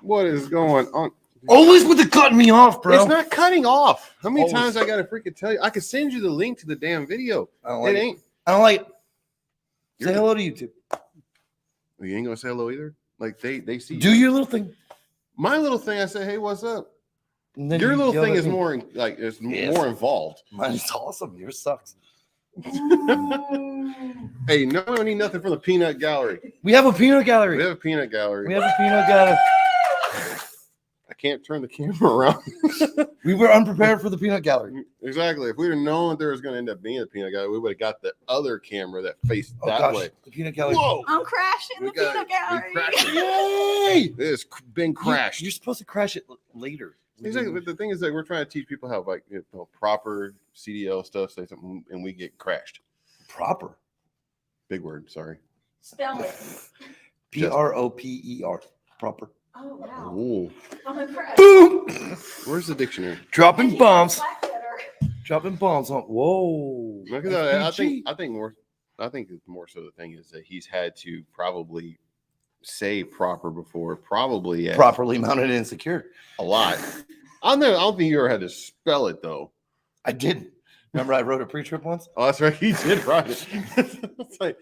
What is going on? Always with the cutting me off, bro. It's not cutting off. How many Always. times I gotta freaking tell you? I could send you the link to the damn video. I don't like it it. ain't. I don't like it. Say hello to YouTube. You ain't gonna say hello either. Like they see. Do your little thing. My little thing, I say, hey, what's up? And then Your you little yell thing at is me. more like it's Yes. more involved. Mine's awesome. Yours sucks. Hey, no one need nothing from the peanut gallery. We have a peanut gallery. We have a peanut gallery. We have a peanut gallery. I can't turn the camera around. We were unprepared for the peanut gallery. Exactly. If we'd have known there was going to end up being a peanut gallery, we would have got the other camera that faced Oh, that gosh. way. The peanut gallery. Whoa! I'm crashing the peanut gallery. Yay! It has been crashed. You're supposed to crash it later. Exactly. But the thing is that we're trying to teach people how like proper CDL stuff, say something, and we get crashed. Proper. Big word. Sorry. Spell it. Proper. Proper. Oh, wow. Ooh. I'm impressed. Boom! Where's the dictionary? Dropping bombs. Black letter. Dropping bombs on. Whoa. Look at that. I FPG. think it's more so the thing is that he's had to probably say proper before, probably Properly mounted and secured. a lot. I don't think you ever had to spell it though. I didn't. Remember I wrote a pre-trip once? Oh, that's right. He did write it. It's like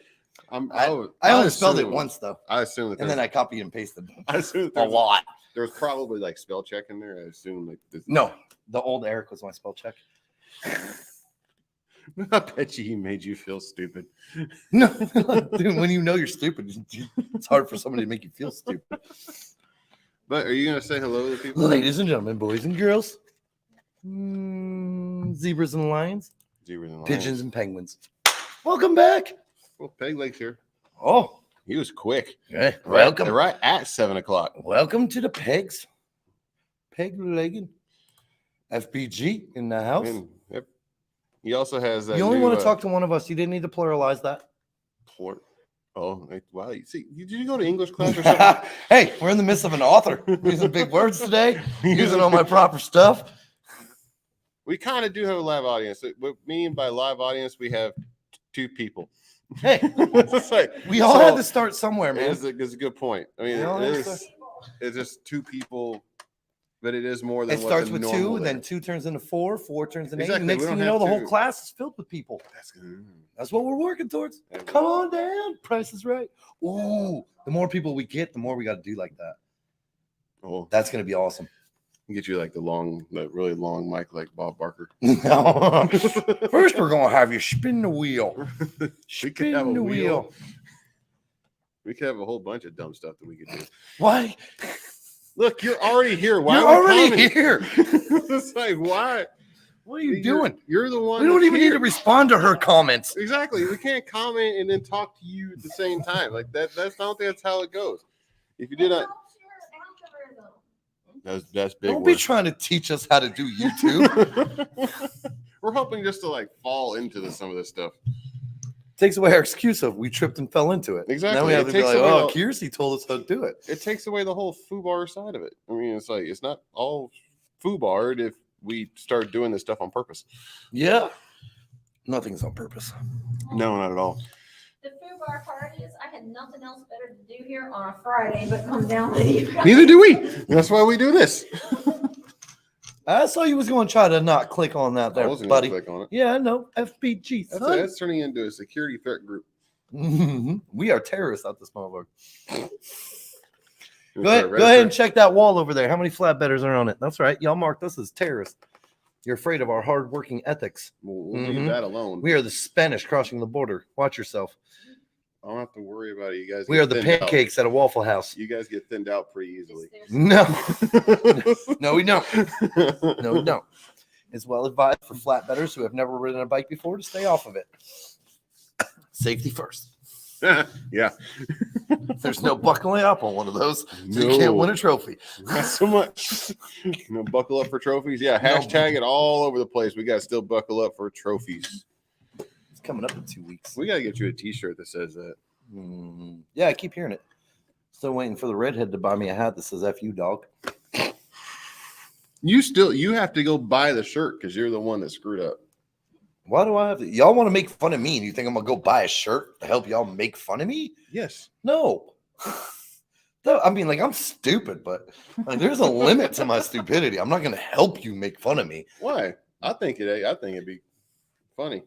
I only spelled it once though. I assume that And then I copied and pasted I assume a lot. there was probably like spell check in there. I assume like this. No, the old Eric was my spell check. I bet you he made you feel stupid. No, dude, when you know you're stupid, it's hard for somebody to make you feel stupid. But are you gonna say hello to people? Ladies and gentlemen, boys and girls, zebras and lions, Zebras and lions. pigeons and penguins. Welcome back. Well, Peg Lake's here. Oh, He was quick. hey, Right, welcome. right at 7:00. Welcome to the pegs. Peg legging. FBG in the house. And yep. He also has that. You only new, want to talk to one of us. You didn't need to pluralize that. Oh, wow. You see, did you go to English class or something? Hey, we're in the midst of an author using big words today, using all my proper stuff. We kind of do have a live audience. What we mean by live audience, we have two people. Hey, It's like, we all had to start somewhere, man. It's a good point. I mean, We all had to start- it's just two people, but it is more than It what's starts a with normal 2, there. then 2 turns into 4, 4 turns into 8. Exactly, Next we thing don't you know, have the whole to- class is filled with people. That's good. That's what we're working towards. There we Come go. on down. Price is right. Ooh, the more people we get, the more we got to do like that. Oh, That's going to be awesome. get you like the really long mic like Bob Barker. No. First, we're going to have you spin the wheel. We could Spin have a the wheel. wheel. We could have a whole bunch of dumb stuff that we could do. Why? Look, you're already here. Why You're are we already commenting? here. It's like, why? What are you doing? You're the one. We don't that's even need here. to respond to her comments. Exactly. We can't comment and then talk to you at the same time. Like that. That's not that's how it goes. If you did not, that's big. Don't be word. trying to teach us how to do YouTube. We're hoping just to like fall into some of this stuff. Takes away our excuse of we tripped and fell into it. Exactly. Now we have It to be takes like, away oh, the- Kiersey told us how to do it. It takes away the whole FUBAR side of it. I mean, it's like it's not all FUBAR if we start doing this stuff on purpose. Yeah. Nothing's on purpose. No, not at all. The FUBAR Fridays, I had nothing else better to do here on a Friday but come down with you guys. Neither do we. That's why we do this. I saw you was going to try to not click on that I there, wasn't gonna buddy. click on it. Yeah, I know. FBG, son. That's turning into a security threat group. We are terrorists out this motherfucker. We'll Go ahead, start go ahead and registering. check that wall over there. How many flatbedders are on it? That's right. Y'all marked us as terrorists. You're afraid of our hardworking ethics. We'll Mhm. leave that alone. We are the Spanish crossing the border. Watch yourself. I don't have to worry about it. You guys. We get are the thinned out. pancakes at a Waffle House. You guys get thinned out pretty easily. No, no, we don't. No, we don't. It's well advised for flatbedders who have never ridden a bike before to stay off of it. Safety first. Yeah. There's no buckling up on one of those, so you No. can't win a trophy. Not so much. Buckle up for trophies. Yeah, No. hashtag it all over the place. We got to still buckle up for trophies. It's coming up in 2 weeks. We got to get you a T-shirt that says that. Yeah, I keep hearing it. Still waiting for the redhead to buy me a hat that says "F you, dog." You have to go buy the shirt because you're the one that screwed up. Why do I have to? Y'all want to make fun of me, and you think I'm gonna go buy a shirt to help y'all make fun of me? Yes. No. No, I mean, like, I'm stupid, but like, there's a limit to my stupidity. I'm not gonna help you make fun of me. Why? I think it'd be funny.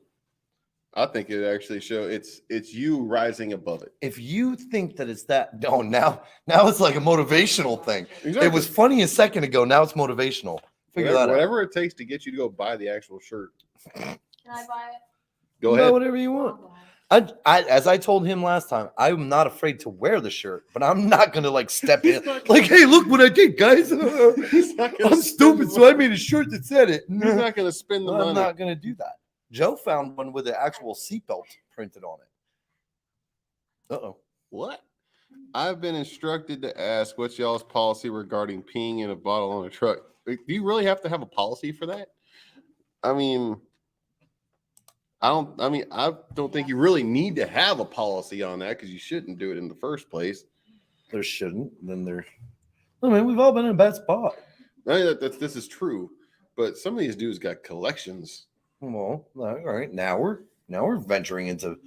I think it actually show it's you rising above it. If you think that it's that, no, now it's like a motivational thing. Exactly. It was funny a second ago. Now it's motivational. Figure that out. Whatever it takes to get you to go buy the actual shirt. Can I buy it? Go Buy ahead. whatever you want. I'll buy it. As I told him last time, I'm not afraid to wear the shirt, but I'm not gonna like step in He's not like, hey, look what I did, guys. He's not gonna I'm spend stupid, the so I money. made a shirt that said it. He's not going to spend the I'm money. not gonna do that. Joe found one with an actual seatbelt printed on it. Uh-oh. What? I've been instructed to ask what's y'all's policy regarding peeing in a bottle on a truck. Do you really have to have a policy for that? I mean, I don't think you really need to have a policy on that because you shouldn't do it in the first place. There shouldn't. Then there. I mean, we've all been in a bad spot. I mean, this is true, but some of these dudes got collections. Well, all right. Now we're venturing into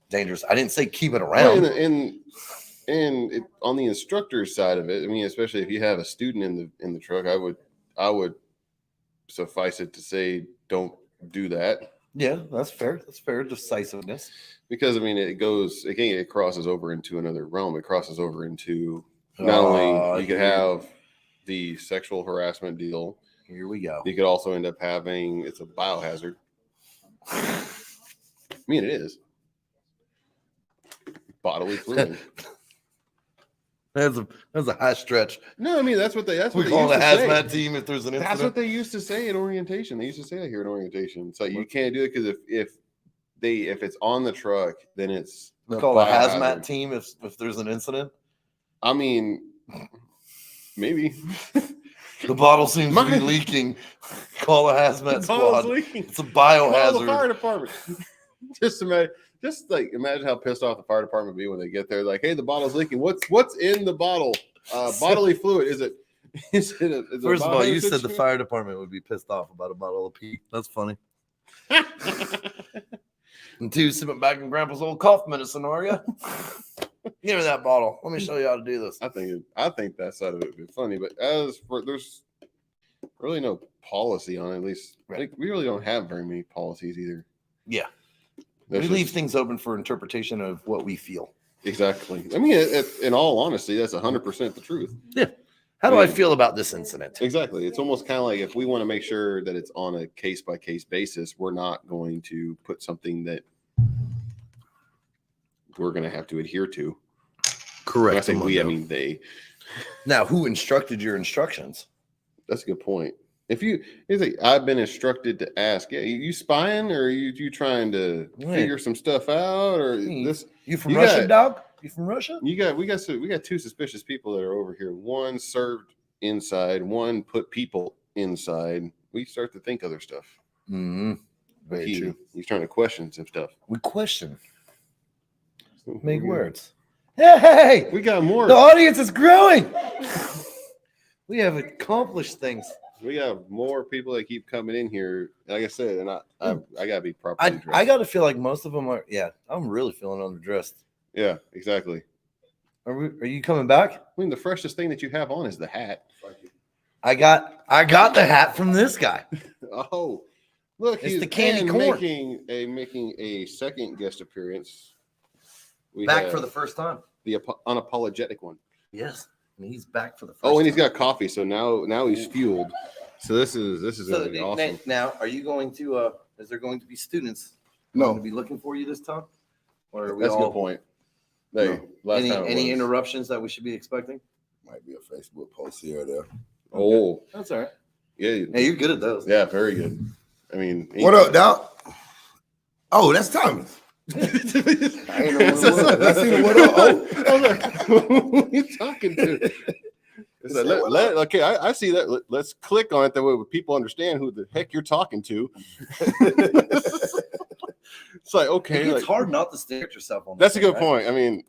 dangerous. I didn't say keep it Well, around. on the instructor side of it, I mean, especially if you have a student in the truck, I would suffice it to say don't do that. Yeah, that's fair. That's fair decisiveness. Because I mean, it crosses over into another realm. It crosses over into not only you could have the sexual harassment deal. Here we go. You could also end up having it's a biohazard. I mean, it is bodily fluid. That's a high stretch. No, I mean that's what they We used call the to say. hazmat team if there's an incident. That's what they used to say at orientation. They used to say that here at orientation. So you can't do it because if it's on the truck, then it's We call the hazmat biohazard. team if there's an incident. I mean, maybe The bottle seems to be Mine- leaking. Call a hazmat The bottle's squad. leaking. It's a Call the biohazard. fire department. Imagine how pissed off the fire department would be when they get there. Like, hey, the bottle's leaking. What's in the bottle? Bodily fluid. Is it a First of all, you said the situation? fire department would be pissed off about a bottle of pee. That's funny. And two, sitting back in Grandpa's old cough medicine, are you? Give me that bottle. Let me show you how to do this. I think that side of it would be funny, but as for there's really no policy on it. At least I think we really don't have very many policies either. Yeah. That's We leave just- things open for interpretation of what we feel. exactly. I mean, in all honesty, that's 100% the truth. How do I mean- feel about this incident? Exactly. It's almost kind of like if we want to make sure that it's on a case by case basis, we're not going to put something that we're going to have to adhere to. When I say we, I mean they. Now, who instructed your instructions? That's a good point. It's like I've been instructed to ask, yeah, you spying or are you trying to Right. figure some stuff out or Hmm. this? You from You Russia, got- dog? You from Russia? We got two suspicious people that are over here. One served inside, one put people inside. We start to think other stuff. Mm-hmm. Very true. He's trying to question some stuff. We question. Make We- words. Hey! We got more. The audience is growing. We have accomplished things. We got more people that keep coming in here. Like I said, and I gotta be properly dressed. I got to feel like most of them are. Yeah, I'm really feeling underdressed. Yeah, exactly. Are you coming back? I mean, the freshest thing that you have on is the hat. I got the hat from this guy. Oh, look, It's he's the candy and corn. making a second guest appearance. We Back have for the first time. the unapologetic one. Yes, and he's back for the first. Oh, and he's time. got coffee, so now he's fueled. So this is So gonna be awesome. now, are you going to? Is there going to be students going to No, be looking for you this time? Or are we that's a all good point. Hey, last time it any was- interruptions that we should be expecting? Might be a Facebook post here or there. Oh, That's all right. yeah, Hey, you're good at those. yeah, very good. I mean, What up, Doc? Oh, that's Thomas. I ain't know what it was. I seen it. What up? Oh. Who are you talking to? It's like, okay, I see that. Let's click on it that way people understand who the heck you're talking to. It's like, It okay, gets like, hard not to stare at yourself on that's a that thing, good right? point. I mean,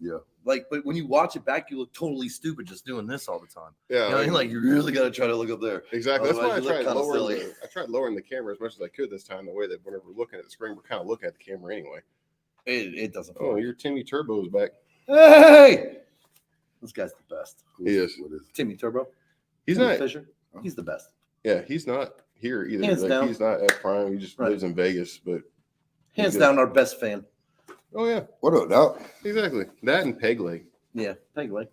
Like, but when you watch it back, you look totally stupid just doing this all the time. yeah, You know what I mean? Like, you really got to try to look up there. exactly. That's why Otherwise, you look kinda silly. I tried lowering the camera as much as I could this time. The way that whenever we're looking at the screen, we're kind of looking at the camera anyway. It doesn't. Oh, your Timmy Turbo's back. Hey, this guy's the best. He is. Timmy Turbo. He's Timmy not. Fisher. He's the best. Yeah, he's not here either. Hands down. He's not at Prime. He just Right. lives in Vegas. But Hands good. down, our best fan. oh yeah, What up, dog? exactly. That and Peg Leg. Yeah, Peg Leg.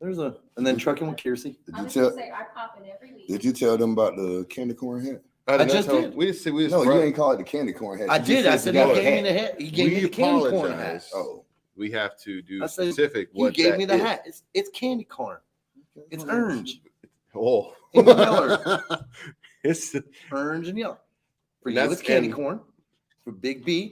And then trucking with Kiersey. I was gonna say I pop it every week. Did you tell them about the candy corn hat? I I just did. We just No, you ain't call it the candy corn hat. I You did. just I said said you he got a gave me hat. the hat. He gave me We the candy corn hat. apologize. Oh, We have to do I said, specific. You What gave that me the is. hat. It's candy corn. It's orange. Oh, In yellow. it's Orange and yellow. For you, That's it's candy in- corn. For Big B, you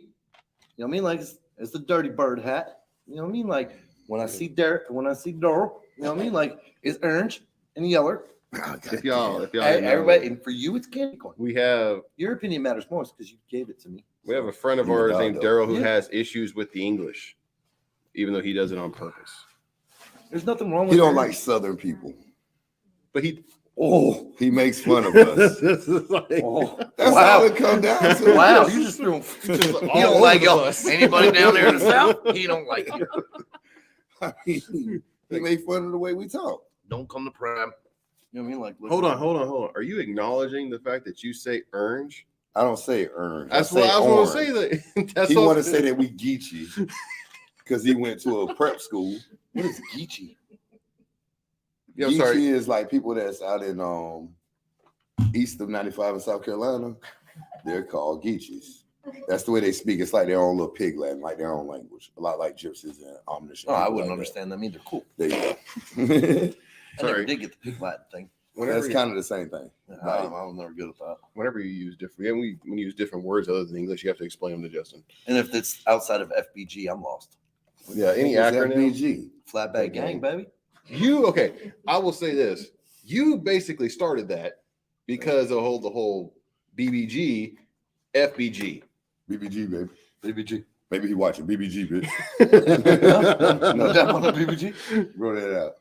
know what I mean? Like it's the dirty bird hat. You know what I mean? Like when I see Derek, when I see Doral, you know what I mean? Like it's orange and yellow. if y'all didn't know, Everybody, and for you, it's candy corn. we have Your opinion matters most because you gave it to me. a friend of He's a ours dog, named though. Daryl who Yeah. has issues with the English, even though he does it on purpose. There's nothing wrong with He don't orange. like Southern people. But he Oh, He makes fun of us. this is like oh. That's Wow. all it comes down to. Wow, you just threw him. just He all don't over like the y'all. bus. Anybody down there in the south, he don't like you. I mean, he make fun of the way we talk. Don't come to prime. You know what I mean? Like, look- Hold on. Are you acknowledging the fact that you say orange? I don't say orange. That's I what say I was orange. going to say. That that's He what- want to say that we geeky because he went to a prep school. What is Geechee? Yeah, I'm Geeky sorry. is like people that's out in east of 95 in South Carolina. They're called Geechies. That's the way they speak. It's like their own little pig Latin, like their own language. A lot like gypsies and Amish. Oh, I people wouldn't like understand them either. Cool. That. There you go. I never Sorry. did get the pig Latin thing. Whenever, That's kind of the same thing. I was never good at that. whenever you use different, when you use different words other than English, you have to explain them to Justin. And if it's outside of FBG, I'm lost. Yeah, any It's acronym. FBG. Flatback gang, baby. Okay, I will say this. You basically started that because of the whole BBG, FBG. BBG, baby. BBG. Maybe he watching BBG, bitch. No doubt on the BBG. Roll that out.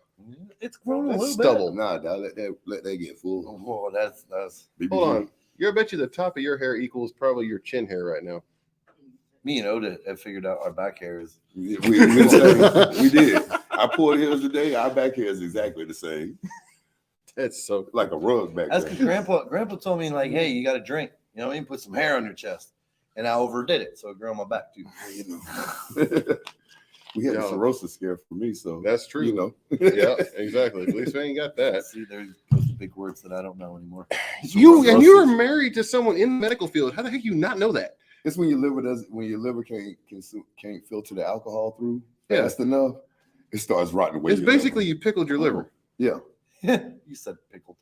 It's grown a That's little stubble. Nah, dog, let that get full. bit. Oh, that's BBG. Hold on. I bet you the top of your hair equals probably your chin hair right now. me and Oda have figured out our back hair is. We did. I pulled his today. Our back hair is exactly the same. That's so Like a rug back That's there. because Grandpa told me like, hey, you got to drink. You know what I mean? Put some hair on your chest, and I overdid it, so it grew on my back too. You know. We had Yeah. the cirrhosis scare for me, so that's true. you know. Yeah, exactly. At least we ain't got that. See, there's those big words that I don't know anymore. You were Cirrhosis. married to someone in the medical field. How the heck you not know that? It's when your liver can't filter the alcohol through Yeah. fast enough. It starts rotting away. It's your basically liver. you pickled your liver. Yeah. You said pickled.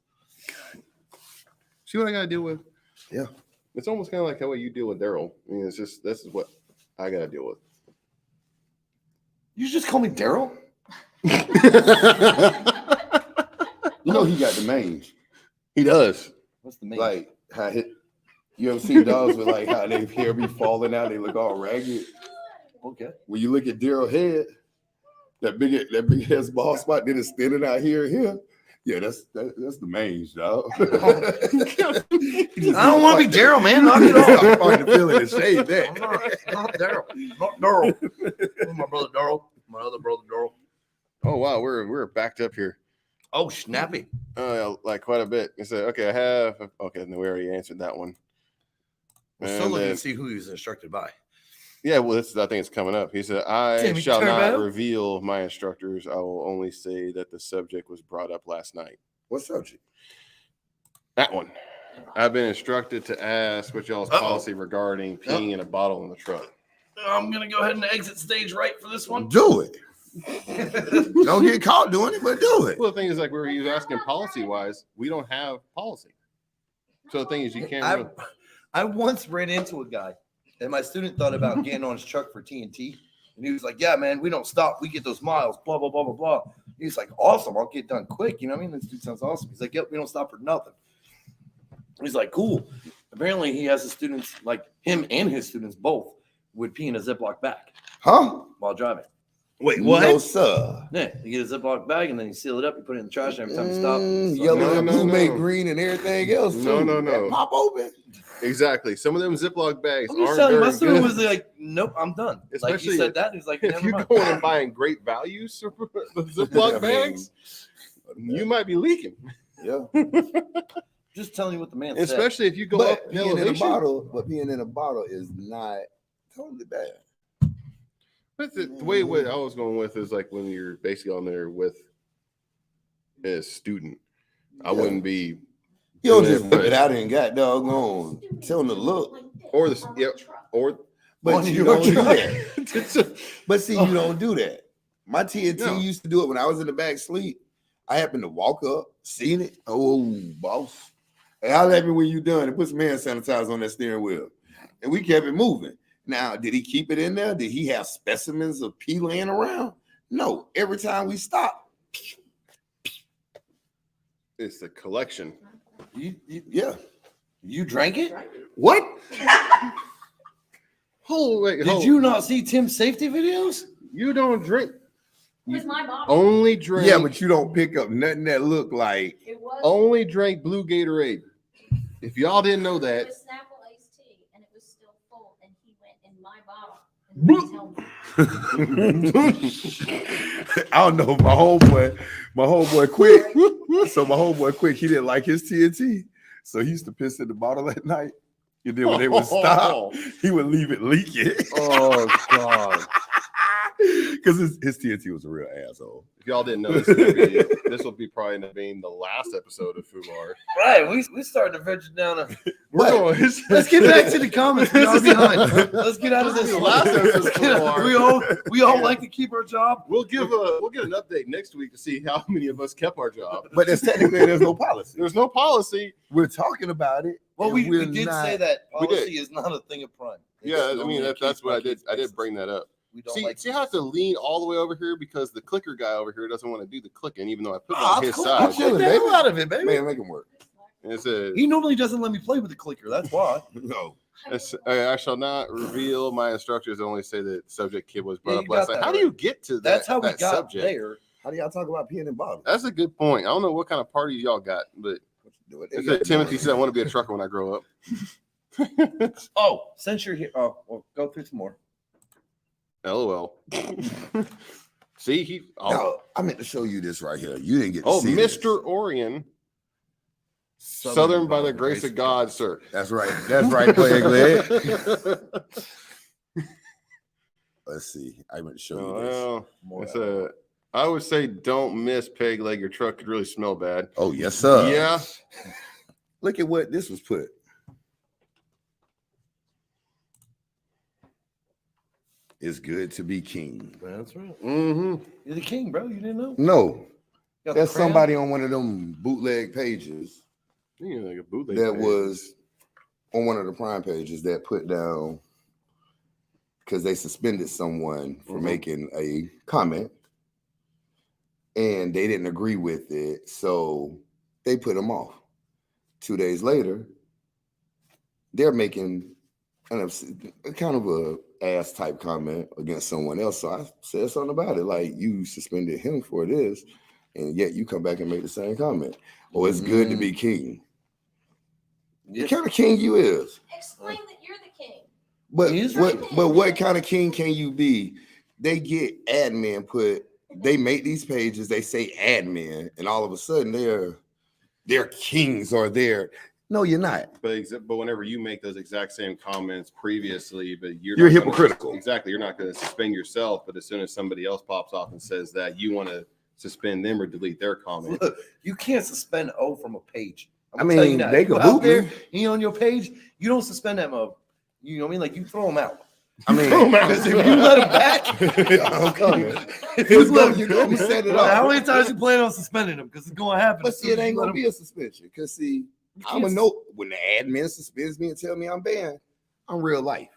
See what I gotta deal with? Yeah. It's almost kind of like how you deal with Daryl. I mean, it's just this is what I gotta deal with. You just call me Daryl? You know he got the mange. He does. What's the name? Like how you ever seen dogs with like how their hair be falling out, they look all ragged. Okay. When you look at Daryl's head, that big ass bald spot that is standing out here and here. Yeah, that's the mange, dog. I don't want to be Daryl, man. Knock it off. I'm starting to feel it and shade I'm that. not Daryl. Not Daryl. My brother Daryl. My other brother Daryl. Oh wow, we're backed up here. Oh, snappy. Like quite a bit. He said, okay, I have okay, no, we already answered that one. We're still And looking then- to see who he was instructed by. Yeah, well, I think it's coming up. He said, I Timmy shall not Turbo? reveal my instructors. I will only say that the subject was brought up last night. What subject? That one. I've been instructed to ask what y'all's Uh-oh. policy regarding peeing in a bottle in the truck. I'm going to go ahead and exit stage right for this one. Do it. Don't get caught doing it, but do it. Well, the thing is, like, where he was asking policy-wise, we don't have policy. So the thing is, you can't really... I once ran into a guy, and my student thought about getting on his truck for TNT. And he was like, yeah, man, we don't stop. We get those miles, blah, blah, blah, blah, blah. He's like, awesome. I'll get done quick. You know what I mean? This dude sounds awesome. He's like, yep, we don't stop for nothing. He's like, cool. Apparently, he has his students, like him and his students both, would pee in a Ziploc bag Huh? while driving. Wait, No, sir. Yeah, you get a Ziploc bag and then you seal it up, you put it in the trash, and every time you stop, Yellow No, and no, blue make no. green and everything else. No, too. no, no. That pop open. Exactly. Some of them Ziploc bags I'm just aren't telling you, very my student good. was like, "Nope, I'm done." Like Especially he said that, he's like, if "Never you mind." go in and buying great values for the Ziploc I mean, bags, you might be leaking. Yeah. Just telling you what the man said. Especially if you go But up in being in a bottle is not totally bad. But the way what I was going with is like when you're basically on there with a student, I Yeah. wouldn't be You don't doing just whip it out and got doggone. Tell them to look. or the yep or But On you your don't do truck. that. But see, you don't do that. My TNT No. used to do it when I was in the back sleep. I happened to walk up, seen it. Oh, boss. Hey, holler at me when you done and put some hand sanitizer on that steering wheel. And we kept it moving. Now, did he keep it in there? Did he have specimens of pee laying around? No. Every time we stopped, it's a collection. yeah. You drank it? What? Oh wait, Did you not see Tim's safety videos? You don't drink. With my bottle. Only drink. Yeah, but you don't pick up nothing that look like. It was. only drank blue Gatorade. If y'all didn't know It that, was Snapple iced tea, and it was still full, and he went in my bottle. And didn't tell me. I don't know. My homeboy quit. So my homeboy quit. He didn't like his TNT. So he used to piss in the bottle at night. And then when they would stop, he would leave it leaking. oh god. Because his TNT was a real asshole. If y'all didn't know this will be probably end up being the last episode of FUBAR. Right. We started to venture down a. We're going. Let's get back to the comments. We are behind. Let's get out of this. Last episode of FUBAR. we all like to keep our job. We'll get an update next week to see how many of us kept our job. But there's no policy. There's no policy. We're talking about it. Well, and we we're did not- say that We did. policy is not a thing of prime. Yeah, It's I mean normally a that's what I did. case-by-case I did basis. bring that up. We don't See, like. see how I have to lean all the way over here because the clicker guy over here doesn't want to do the clicking, even though I put it Oh, on his cool. side. I'll click the hell out of it, baby. Man, make him work. And it says, He normally doesn't let me play with the clicker. That's why. No. I shall not reveal my instructors. Only say that subject kid was brought Yeah, up you last got night. that How do right. you get to that? That's how we that got subject? there. How do y'all talk about peeing in bottles? That's a good point. I don't know what kind of party y'all got, but Do it. it said Timothy said I want to be a trucker when I grow up. Oh, since you're here, well, go through some more. LOL. See, he. No, I meant to show you this right here. You didn't get to Oh, see this. Mr. Orion. Southern by the grace of God, sir. That's right. That's right, Plague Leg. Let's see. I meant to show you this. Well, More it's I would say don't miss peg leg. Your truck could really smell bad. Oh, yes, sir. Yeah. Look at what this was put. It's good to be king. That's right. Mm-hmm. You're the king, bro. You didn't know? No, Got the that's crown? somebody on one of them bootleg pages Yeah, like a bootleg. that peg. was on one of the prime pages that put down because they suspended someone for making a comment and they didn't agree with it. So they put them off. 2 days later, they're making kind of a ass type comment against someone else. So I said something about it. Like, you suspended him for this, and yet you come back and make the same comment. Oh, it's good to be king. Yes. What kind of king you is? Explain that you're the king. But He is what kind of king can you be? They get admin they make these pages, they say admin, and all of a sudden they're kings or they're no, you're not. But whenever you make those exact same comments previously, but you're You're not gonna- hypocritical. Exactly. You're not going to suspend yourself, but as soon as somebody else pops off and says that, you want to suspend them or delete their comment. Look, you can't suspend O from a page. I I'm gonna tell you mean, that. they You could out boot there, me. you on your page, you don't suspend that mo. You know what I mean? Like, you throw them out. I mean, Because if you let them back, I'm coming. if you let You know, we set it Well, how up. many times you plan on suspending them? Because it's going to happen. But as see, soon it as ain't you let gonna be a suspension. Cause see, I'm can't a know when the admin suspends me and tell me I'm banned, I'm real life.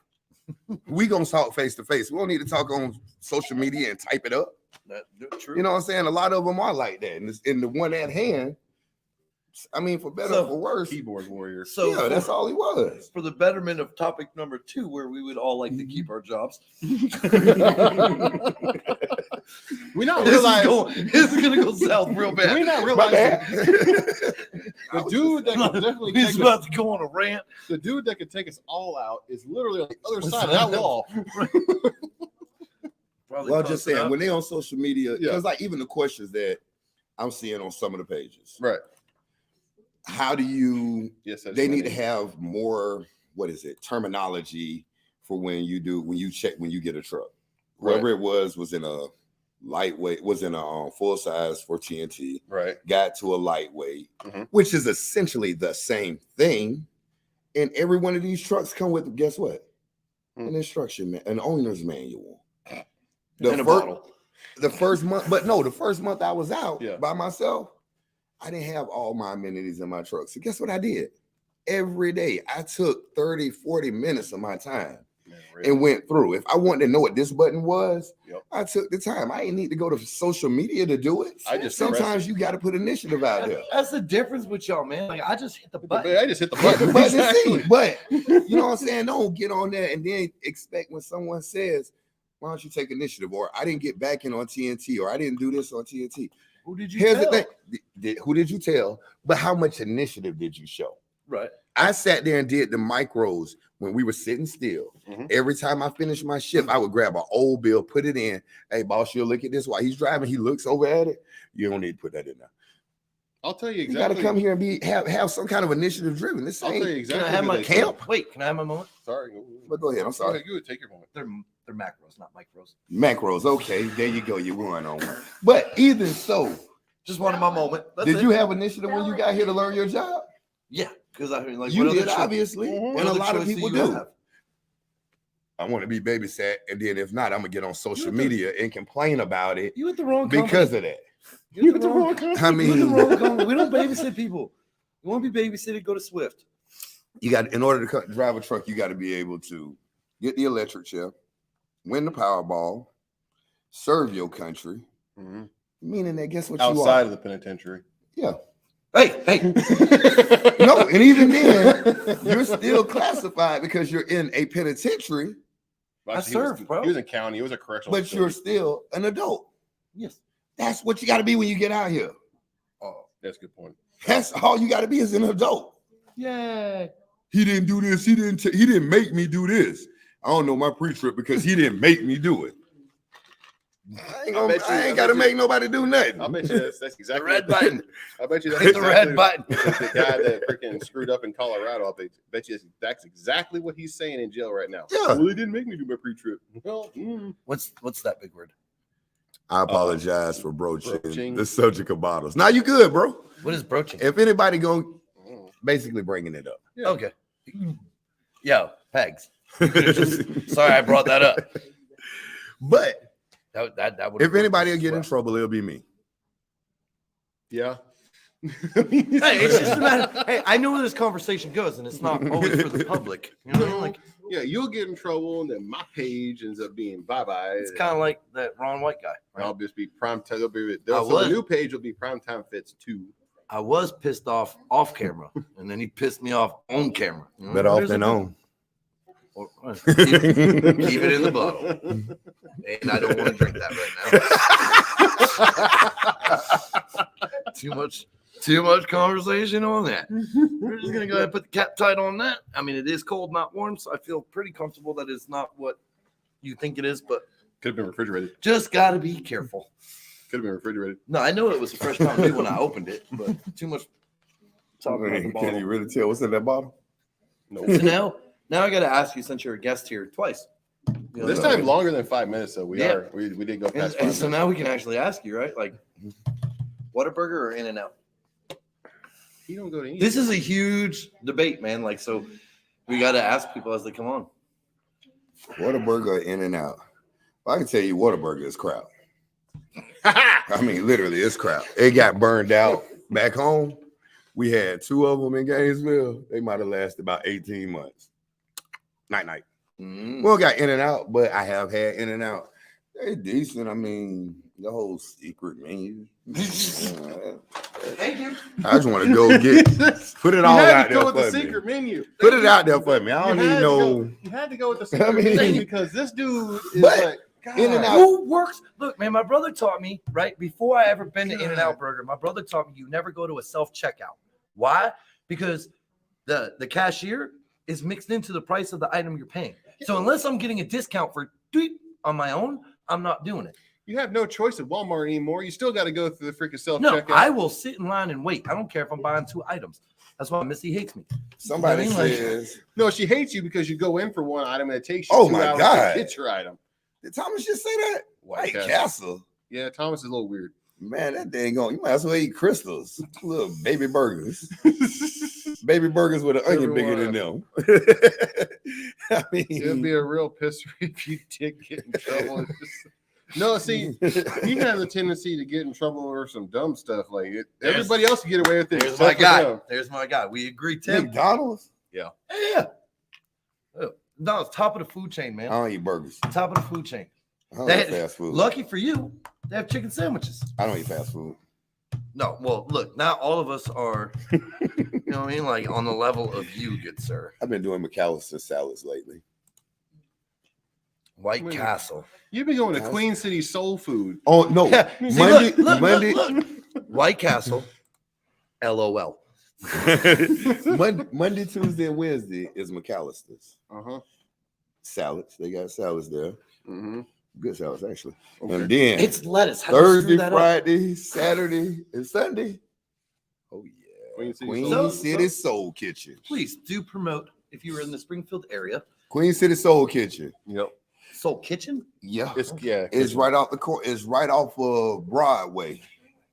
We gonna talk face to face. We don't need to talk on social media and type it up. That's true. You know what I'm saying? A lot of them are like that. And the one at hand, I mean, for better So, or for worse. Keyboard warrior. So Yeah, that's all he was. for the betterment of topic number 2, where we would all like to keep our jobs. We not This realize is gonna go south real bad. we not My realize bad. the dude that could definitely He's take us, about to go on a rant. the dude that could take us all out is literally on the other What's side of that? that wall. Probably Well, close just saying, enough. when they on social media, Yeah. because like even the questions that I'm seeing on some of the pages, Right. how do you? Yes. that's They my need to name. have more. What is it? Terminology for when you get a truck. Whoever it was in a lightweight, was in a full size for TNT. Right. Got to a lightweight, Mhm. which is essentially the same thing. And every one of these trucks come with, guess what? Hmm. An instruction, an owner's manual. And The a first, bottle. the first month, but no, the first month I was out Yeah. by myself, I didn't have all my amenities in my truck. So guess what I did? Every day I took 30, 40 minutes of my time Man, really. and went through. If I wanted to know what this button was, Yep. I took the time. I didn't need to go to social media to do it. I just Sometimes you got to put initiative out there. That's the difference with y'all, man. Like I just hit the button. I just hit the Hit the button. button and Exactly. see. But you know what I'm saying? Don't get on there and then expect when someone says, why don't you take initiative? Or I didn't get back in on TNT, or I didn't do this on TNT. Who did you Here's tell? the thing. Who did you tell? But how much initiative did you show? Right. I sat there and did the micros when we were sitting still. Mhm. Every time I finished my shift, I would grab an old bill, put it in. Hey, boss, you'll look at this while he's driving. He looks over at it. You don't need to put that in there. I'll tell you You got to exactly. come here and have some kind of initiative driven. This I'll tell you ain't. exactly. Can I have who my they tell. camp? Wait, can I have my moment? Sorry. But go ahead. I'm sorry. You would take your moment. They're macros, not micros. Macros. Okay, there you go. You won on one. But even so, Just wanted my moment. That's did it. you have initiative when you got here to learn your job? Yeah, because I mean, like You what other did, obviously, Mhm. and a lot of choice people you do. have? I want to be babysat, and then if not, I'm gonna get on social media and complain about it You at the wrong because of that. You at the wrong. I You at the mean, wrong company. We don't babysit people. You want to be babysitted? Go to Swift. you got in order to drive a truck, you got to be able to get the electric chair, win the Powerball, serve your country. Mhm. Meaning that, guess what Outside you of the penitentiary. are? Yeah. Hey, No, and even then, you're still classified because you're in a penitentiary, Actually, served, he was, bro. He was in county. It was a correctional. but you're still an adult. yes. That's what you got to be when you get out here. Oh, that's a good point. That's all you got to be is an adult. Yay. He didn't do this. He didn't make me do this. I don't know my pre-trip because he didn't make me do it. I ain't got to make nobody do nothing. I bet you that's exactly The red button. I bet you that's Hit the red exactly button. the guy that freaking screwed up in Colorado. I bet you that's exactly what he's saying in jail right now. Yeah. Well, he didn't make me do my pre-trip. Well, What's that big word? I apologize for broaching broaching. the subject of bottles. Now you good, bro. What is broaching? If anybody going mm. basically bringing it up. Yeah. Okay. Yo, pegs. Sorry, I brought that up. But That would. if anybody will get in trouble, it'll be me. Yeah. Hey, it's just a matter. Hey, I know where this conversation goes, and it's not always for the public. You know what I mean? Like, Yeah, you'll get in trouble, and then my page ends up being bye-bye. it's kind of like that Ron White guy. And I'll Right? just be prime time. So was. the new page will be prime time fits 2. I was pissed off camera, and then he pissed me off on camera. You know? Better off There's than a- on. or- keep it in the bottle. And I don't want to drink that right now. Too much conversation on that. We're just gonna go ahead and put the cap tight on that. I mean, it is cold, not warm, so I feel pretty comfortable that it's not what you think it is, but Could have been refrigerated. just gotta be careful. Could have been refrigerated. No, I know it was a fresh Mountain Dew when I opened it, but too much talking about the Can bottle. you really tell what's in that bottle? No. So now I got to ask you, since you're a guest here twice. You know, This so- time longer than 5 minutes, so we Yeah. did go And, past 5 and minutes. so now we can actually ask you, right? Like, Whataburger or In-N-Out? You don't go to eat. This is a huge debate, man. Like, so we got to ask people as they come on. Whataburger, In-N-Out. Well, I can tell you Whataburger is crap. I mean, literally, it's crap. It got burned out back home. We had 2 of them in Gainesville. They might have lasted about 18 months. Night. Mm. Well, got In-N-Out, but I have had In-N-Out. They're decent. I mean, the whole secret menu. Thank you. I just want to go put it You all had out to go there with the for me. secret menu. Put it out there for me. I don't You need had to no. go- You had to go with the secret mean- menu because this dude is But like God. In and out. Who works? Look, man, my brother taught me, right? Before I ever been to In-N-Out Burger, my brother taught me you never go to a self-checkout. Why? Because the cashier is mixed into the price of the item you're paying. So unless I'm getting a discount for on my own, I'm not doing it. You have no choice at Walmart anymore. You still got to go through the freaking self No, checkout. I will sit in line and wait. I don't care if I'm buying 2 items. That's why Missy hates me. Somebody I mean, like- says, No, she hates you because you go in for one item and it takes you Oh 2 my hours God. to get your item. did Thomas just say that? White Castle. Yeah, Thomas is a little weird. Man, that dang on. You might as well eat crystals. Little baby burgers. Baby burgers with an onion bigger than them. I It'd mean, be a real piss if you did get in trouble. No, see, you have the tendency to get in trouble over some dumb stuff. Like everybody else can get away with it. There's except my for guy. them. There's my guy. We agree, Tim. McDonald's? Yeah. No, it's top of the food chain, man. I don't eat burgers. Top of the food chain. I don't They- eat fast food. Lucky for you, they have chicken sandwiches. I don't eat fast food. No, well, look, not all of us are, you know what I mean? Like on the level of you, good sir. I've been doing McAllister salads lately. White Wait. Castle. You've been going to Guys. Queen City Soul Food. Oh no, See, Monday, look, Monday, look. White Castle. LOL. Monday, Tuesday, and Wednesday is McAllister's Uh-huh. salads. They got salads there. Mm-hmm. Good salads actually. Okay. And then It's lettuce. How do you screw Thursday, that up? Friday, Saturday, and Sunday. Oh yeah, Queen City Queen Soul. City Soul Kitchen. Please do promote if you were in the Springfield area. Queen City Soul Kitchen. Yep. Soul Kitchen? Yeah, It's it's right off the court. It's right off of Broadway,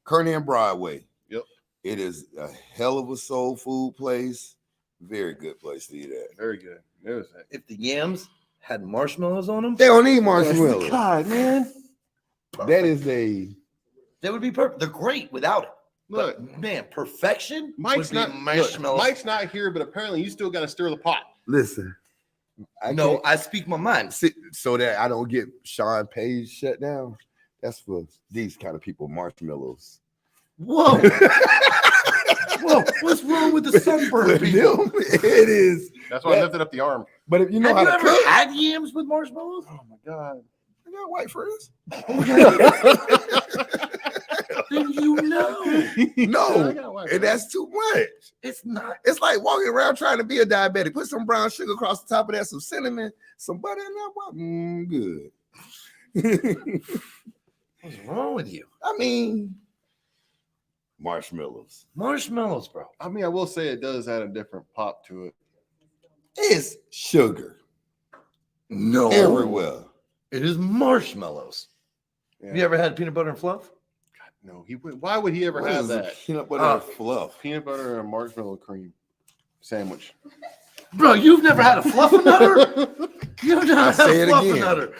Kearney and Broadway. Yep. It is a hell of a soul food place. Very good place to eat at. very good. It was If the yams had marshmallows on them, They don't need marshmallows. God, man. That is a they would be perfect. They're great without it. Look, But man, perfection Mike's would be not look, marshmallows. Mike's not here, but apparently you still got to stir the pot. listen. No, I speak my mind. So that I don't get Sean Page shut down. That's for these kind of people. Marshmallows. Whoa. Whoa, what's wrong with the sunburn With people? them, it is. That's why I That- lifted up the arm. But if you know Have how you to ever cook, had yams with marshmallows? Oh my god. I got white friends. Then you know. No, and that's too much. It's not. It's like walking around trying to be a diabetic. Put some brown sugar across the top of that, some cinnamon, some butter in that. Good. What's wrong with you? I mean, marshmallows. Marshmallows, bro. I mean, I will say it does add a different pop to it. It's sugar No. everywhere. It is marshmallows. Yeah. Have you ever had peanut butter and fluff? No, he would. Why would he ever What have is a that? peanut butter and fluff. Peanut butter and marshmallow cream sandwich. Bro, you've never had a fluffernutter? You've never had say a it again.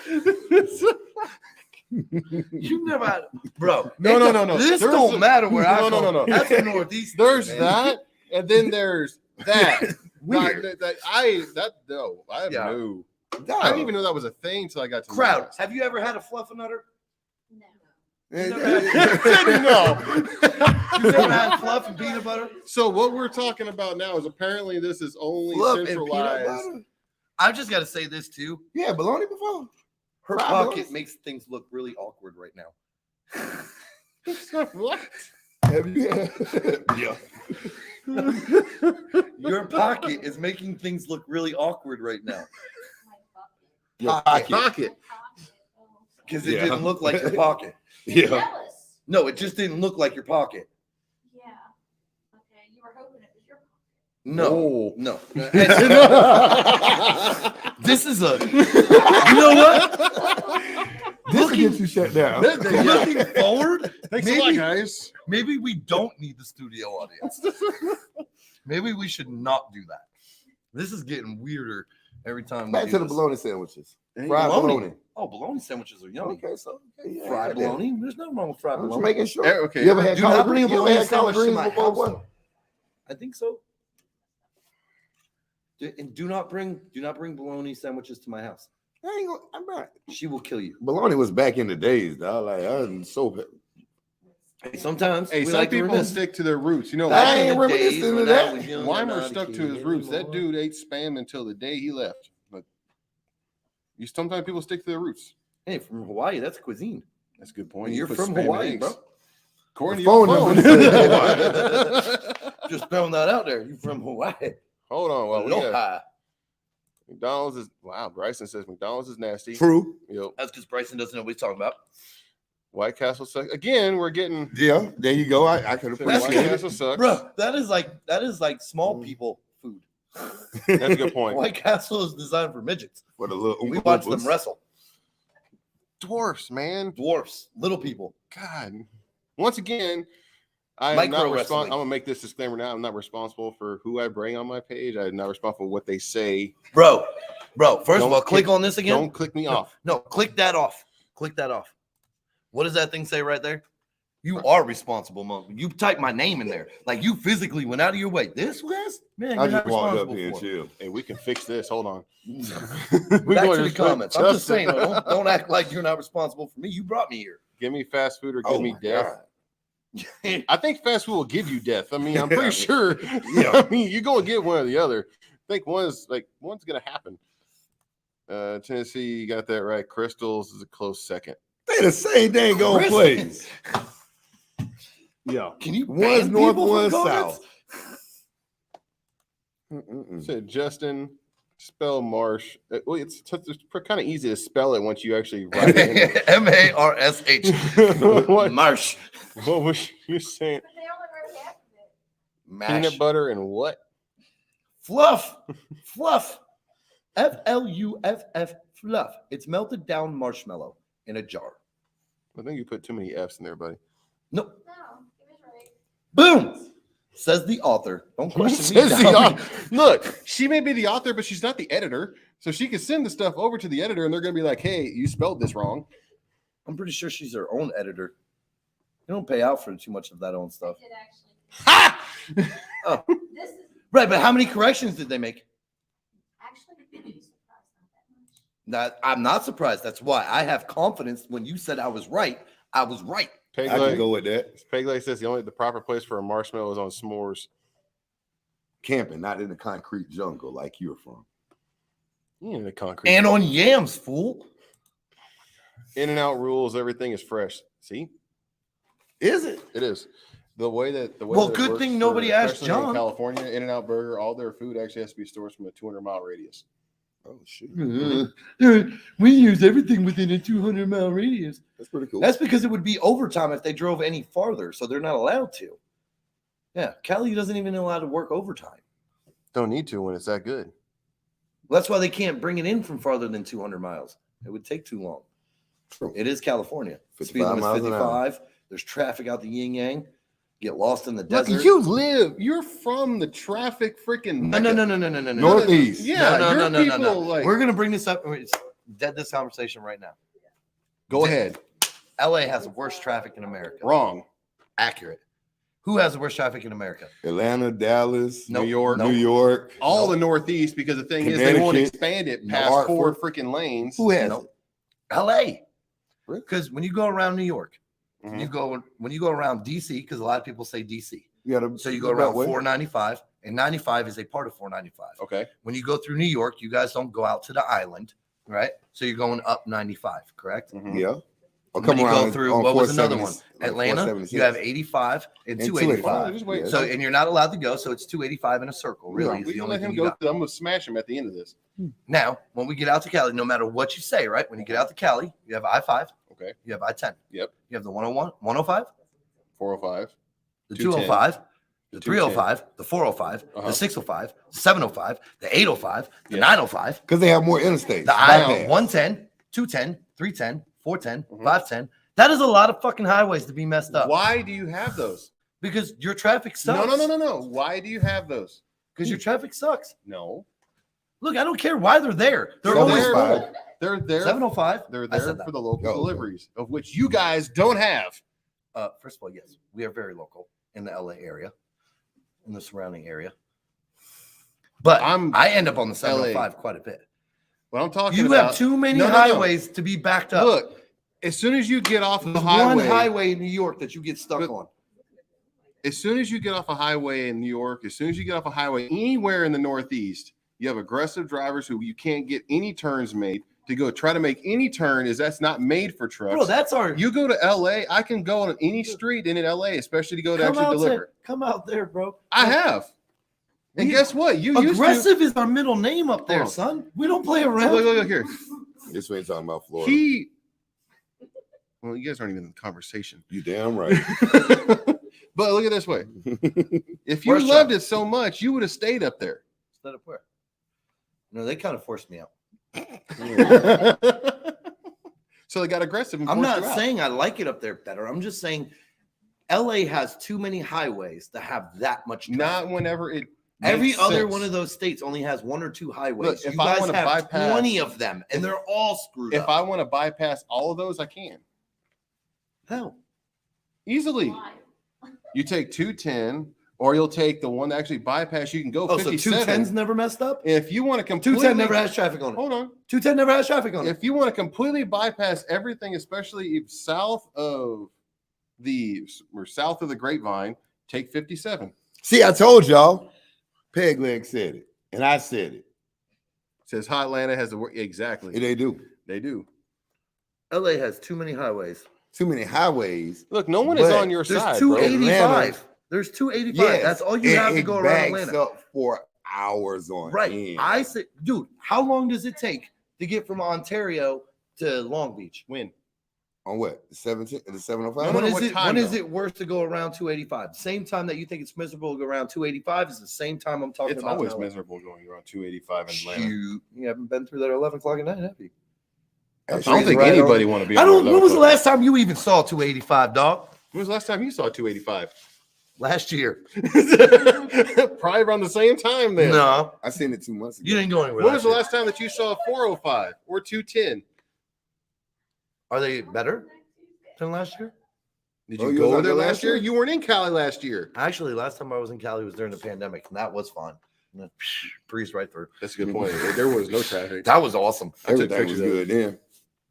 fluffernutter. You've never had, bro. No, it no, don't- no, no. This There's don't a- matter where I no, no, come. no, no. That's the Northeast. There's man. that, and then there's that. Weird. I Yeah. knew. I Dog. didn't even know that was a thing until I got to Crowd, Knox. have you ever had a fluffernutter? No. You No. You've never had fluff and peanut butter? So what we're talking about now is apparently this is only Fluff and peanut centralized. butter? I just got to say this too. Yeah, bologna before. Her Fried pocket bologna? makes things look really awkward right now. What? Have you had? Yeah. Your pocket is making things look really awkward right now Your Pocket. Pocket. because it Yeah. didn't look like your pocket. Yeah. Jealous. No, it just didn't look like your pocket. Yeah. Okay, you were hoping it was your No, Oh. no. This is a. You know what? This will get you shut down. Looking forward, Thanks a lot, maybe, guys. maybe we don't need the studio audience. Maybe we should not do that. This is getting weirder every time. Back we to do the this. bologna sandwiches. Ain't Fried bologna. bologna. Oh, bologna sandwiches are yummy. Okay, so yeah, Fried yeah. bologna. There's nothing wrong with fried I'm just bologna. making sure. Okay. You ever had Do not collard bring a greens? You ever bologna had collard sandwich to greens my before? house. Boy? though. I think so. And do not bring bologna sandwiches to my house. I ain't gonna, I'm not. She will kill you. Bologna was back in the days, dog. Like I'm so. Hey, sometimes Hey, we some like to people reminisce. stick to their roots. You know, I Back in ain't the days reminiscing to when that. I was young, I'm Weimer not a stuck to kid his roots. That anymore. dude ate spam until the day he left. But sometimes people stick to their roots. Hey, from Hawaii, that's cuisine. That's a good point. You're put from spam in Hawaii, eggs. bro. According The to your phone phone. number said Just throwing that out there. You're from Hawaii. Hold on. Well, we got Aloha. McDonald's is wow. Bryson says McDonald's is nasty. True. Yep. That's because Bryson doesn't know what he's talking about. White Castle sucks. Again, we're getting Yeah, there you go. I can White appreciate it. Castle sucks. Bro, that is like small people food. That's a good point. White Castle is designed for midgets. For the little We Oompa watch them Loompas. wrestle. Dwarfs, man. Dwarfs, little people. God. Once again, I am Micro not wrestling. responsible. I'm gonna make this disclaimer now. I'm not responsible for who I bring on my page. I'm not responsible for what they say. Bro, first of Don't all, click click- on this again. Don't click me off. No, click that off. Click that off. What does that thing say right there? You are responsible, Monk. You type my name in there. Like you physically went out of your way. This was? Man, I you're not just walked up responsible here and for it. chill. Hey, we can fix this. Hold on. Back We to gonna the just put comments. I'm just Justin- saying, don't act like you're not responsible for me. You brought me here. Give me fast food or give Oh me my death. God. I think fast food will give you death. I mean, I'm Yeah, I pretty mean, sure. yeah. I mean, you're gonna get one or the other. I think one's gonna happen. Tennessee, you got that right. Crystals is a close second. They the same dang old Chris- place. Yeah. Can you One's ban north, people from one's comments? south. Mm-mm-mm. Said Justin, spell Marsh. Well, it's kind of easy to spell it once you actually write it. M-A-R-S-H. What? Marsh. What was you saying? But they only wrote half of it. Mash. Peanut butter and what? Fluff. Fluff. F-L-U-F-F. Fluff. It's melted down marshmallow in a jar. I think you put too many F's in there, buddy. Nope. No, he was right. Boom. Says the author. Don't question me. Says the Dom. author. Look, she may be the author, but she's not the editor. So she can send the stuff over to the editor, and they're going to be like, "Hey, you spelled this wrong." I'm pretty sure she's her own editor. You don't pay out for too much of that own I stuff. did actually. Ha! Oh. This is Right, but how many corrections did they make? actually you'd be surprised not that much. I'm not surprised. That's why I have confidence. When you said I was right, I was right. Peg I can leg, go with that. Peg leg says the proper place for a marshmallow is on s'mores. Camping, not in the concrete jungle like you're from. You know, the concrete. And on yams, fool. In and out rules, everything is fresh. See, Is it? it is the way that Well, that it good works thing nobody asked especially in John. California, In and Out Burger, all their food actually has to be stored from a 200-mile radius. Oh shit. We use everything within a 200-mile radius. That's pretty cool. That's because it would be overtime if they drove any farther, so they're not allowed to. Yeah, Cali doesn't even allow to work overtime. Don't need to when it's that good. That's why they can't bring it in from farther than 200 miles. It would take too long. True. It is California. 55 Speed limit's miles an hour. 55. There's traffic out the yin yang. Get lost in the Look, desert. you're from the traffic freaking No. Northeast. Yeah, no. people, like, We're gonna bring this up. It's dead this conversation right now. go ahead. LA has the worst traffic in America. Wrong. Accurate. Who has the worst traffic in America? Atlanta, Dallas, Nope. New York. Nope. New York. All the Northeast, because the thing is, they won't Connecticut. expand it No, past 4 Hartford. freaking lanes. Who has Nope. it? LA. Really? Because when you go around New York, Mhm. when you go around DC, because a lot of people say DC, You gotta, so you go around 495, and 95 is a part of 495. Okay. When you go through New York, you guys don't go out to the island, right? So you're going up 95, correct? Mhm. Yeah. Or When you go through, on what was another 470 one? like Atlanta, 476. you have 85 and And 285. Just wait. Yeah. So, and you're not allowed to go, so it's 285 in a circle. Really, is we the can only let thing him you go. got. I'm gonna smash him at the end of this. Now, when we get out to Cali, no matter what you say, right? When you get out to Cali, you have I-5, Okay. you have I-10. Yep. You have the 101, 105, 405. the 210, 205, the 210. 305, the 405, Uh-huh. the 605, the 705, the 805, the Yeah. 905, Because they have more interstates. the I bypass. 110, 210, 310, 410, Mhm. 510. That is a lot of fucking highways to be messed up. Why do you have those? Because your traffic sucks. No. Why do you have those? Because your traffic sucks. No. Look, I don't care why they're there. They're They're always there. full. They're there. 705. They're I there said that. for the local Oh, okay. deliveries, of which you guys don't have. First of all, yes, we are very local in the LA area, in the surrounding area. But I end up on the 705 quite a bit. What I'm talking You about. have too many No. highways to be backed up. Look, As soon as you get off the There's highway, one highway in New York that you get stuck But- on. as soon as you get off a highway in New York, as soon as you get off a highway anywhere in the Northeast, you have aggressive drivers who you can't get any turns made to go try to make any turn. That's not made for trucks. Bro, that's our. You go to LA, I can go on any street in LA, especially to go to actually deliver. Come out there, bro. I have. And We- guess what? You used Aggressive is our middle name up there, Hold on. son. We don't play to. around. Look here. This way talking about Florida. Well, you guys aren't even in the conversation. You damn right. But look at it this way. If you Where's loved Sean? it so much, you would have stayed up there. Instead of where? No, they kind of forced me out. So they got aggressive. And I'm forced not you out. saying I like it up there better. I'm just saying LA has too many highways to have that much traffic. Not whenever it. Every makes other sense. one of those states only has 1 or 2 highways. Look, if you I guys wanna have bypass- 20 of them, and they're all screwed If up. I want to bypass all of those, I can Hell, easily. Why? You take 210, or you'll take the one that actually bypass. You can go oh, so 57. 210's never messed up. If you want to completely 210 never has traffic on it. hold on. 210 never has traffic on it. If you want to completely bypass everything, especially if south of the Grapevine, take 57. See, I told y'all. Peg leg said it, and I said it. Says Hot Atlanta has the word exactly. And they do. They do. LA has too many highways. Too many highways. Look, no one is But on your There's side, bro. 285. There's 285. Yes, That's all you and have to it go around backs Atlanta. up for hours on Right. end. I said, dude, how long does it take to get from Ontario to Long Beach? Win. On what? The 17, the No, 705? no, When what is it? time, When is though? it worse to go around 285? Same time that you think it's miserable to go around 285 is the same time I'm talking It's about. always now. miserable going around 285 in Atlanta. Shoot, you haven't been through that at 11 o'clock at night, have you? I That don't shit's think right on- anybody want to be. I on don't. that When was the level. last time you even saw 285, dog? When was the last time you saw 285? Last year. Probably around the same time then. No, I seen it 2 months ago. you didn't go anywhere. When was the year. last time that you saw 405 or 210? Are they better than last year? Did Oh, you you go was out there there last last year? year? You weren't in Cali last year. Actually, last time I was in Cali was during the pandemic, and that was fun. And then, breezed right through. That's a good point. There was no traffic. That was awesome. I took Everything was pictures of it. good then.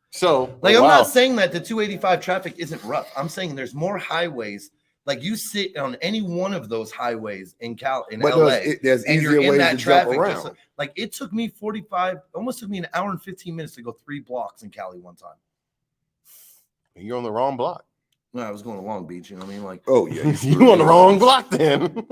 So, Like, I'm wow. not saying that the 285 traffic isn't rough. I'm saying there's more highways. Like, you sit on any one of those highways in But LA, there's and easier you're in ways that to jump traffic. around. Like, it took me 45, almost took me an hour and 15 minutes to go 3 blocks in Cali one time. You're on the wrong block. No, I was going to Long Beach. You know what I mean? Like, Oh, yeah. You on the wrong block then.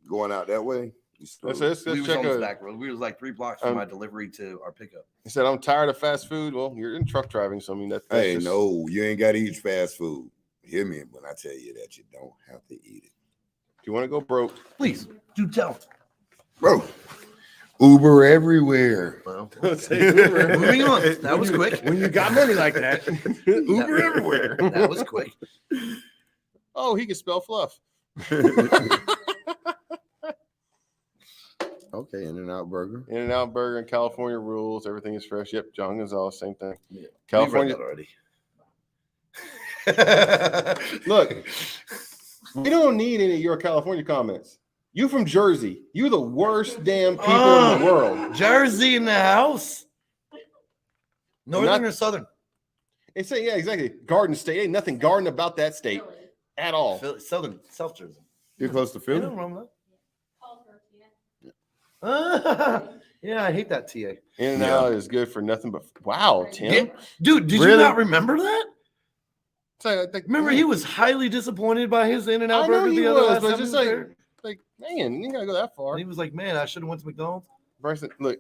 Going out that way. Let's we was check on the a, back road. We was like 3 blocks from my delivery to our pickup. He said, I'm tired of fast food. Well, you're in truck driving, so I mean, that's Hey, just, no, you ain't got to eat fast food. Hear me when I tell you that you don't have to eat it. If you want to go broke, Please, do tell. Bro, Uber everywhere. Well, Uber. moving on. That was quick. when you got money like that, Uber everywhere. That was quick. Oh, he can spell fluff. Okay, In-N-Out Burger. In-N-Out Burger and California rules. Everything is fresh. Yep, John Gonzalez, same thing. Yeah, California. we read Look, we don't need any of your California comments. You from Jersey. You the worst damn people in the world. Jersey in the house. Northern Not- or southern? They say, yeah, exactly. Garden State. Ain't nothing garden about that state Philly. at all. Philly, southern, South Jersey. You're close to You Philly. know wrong with Culver, yeah. that. Yeah, I hate that TA. In-N-Out is good for nothing but wow, Tim. Yeah. Dude, did you Really? not remember that? So, like, Remember, he was highly disappointed by his In-N-Out I know burger he the other was, last but time just he was like- there. like, man, you ain't gotta go that far. And he was like, man, I should have went to McDonald's. Bryson, look,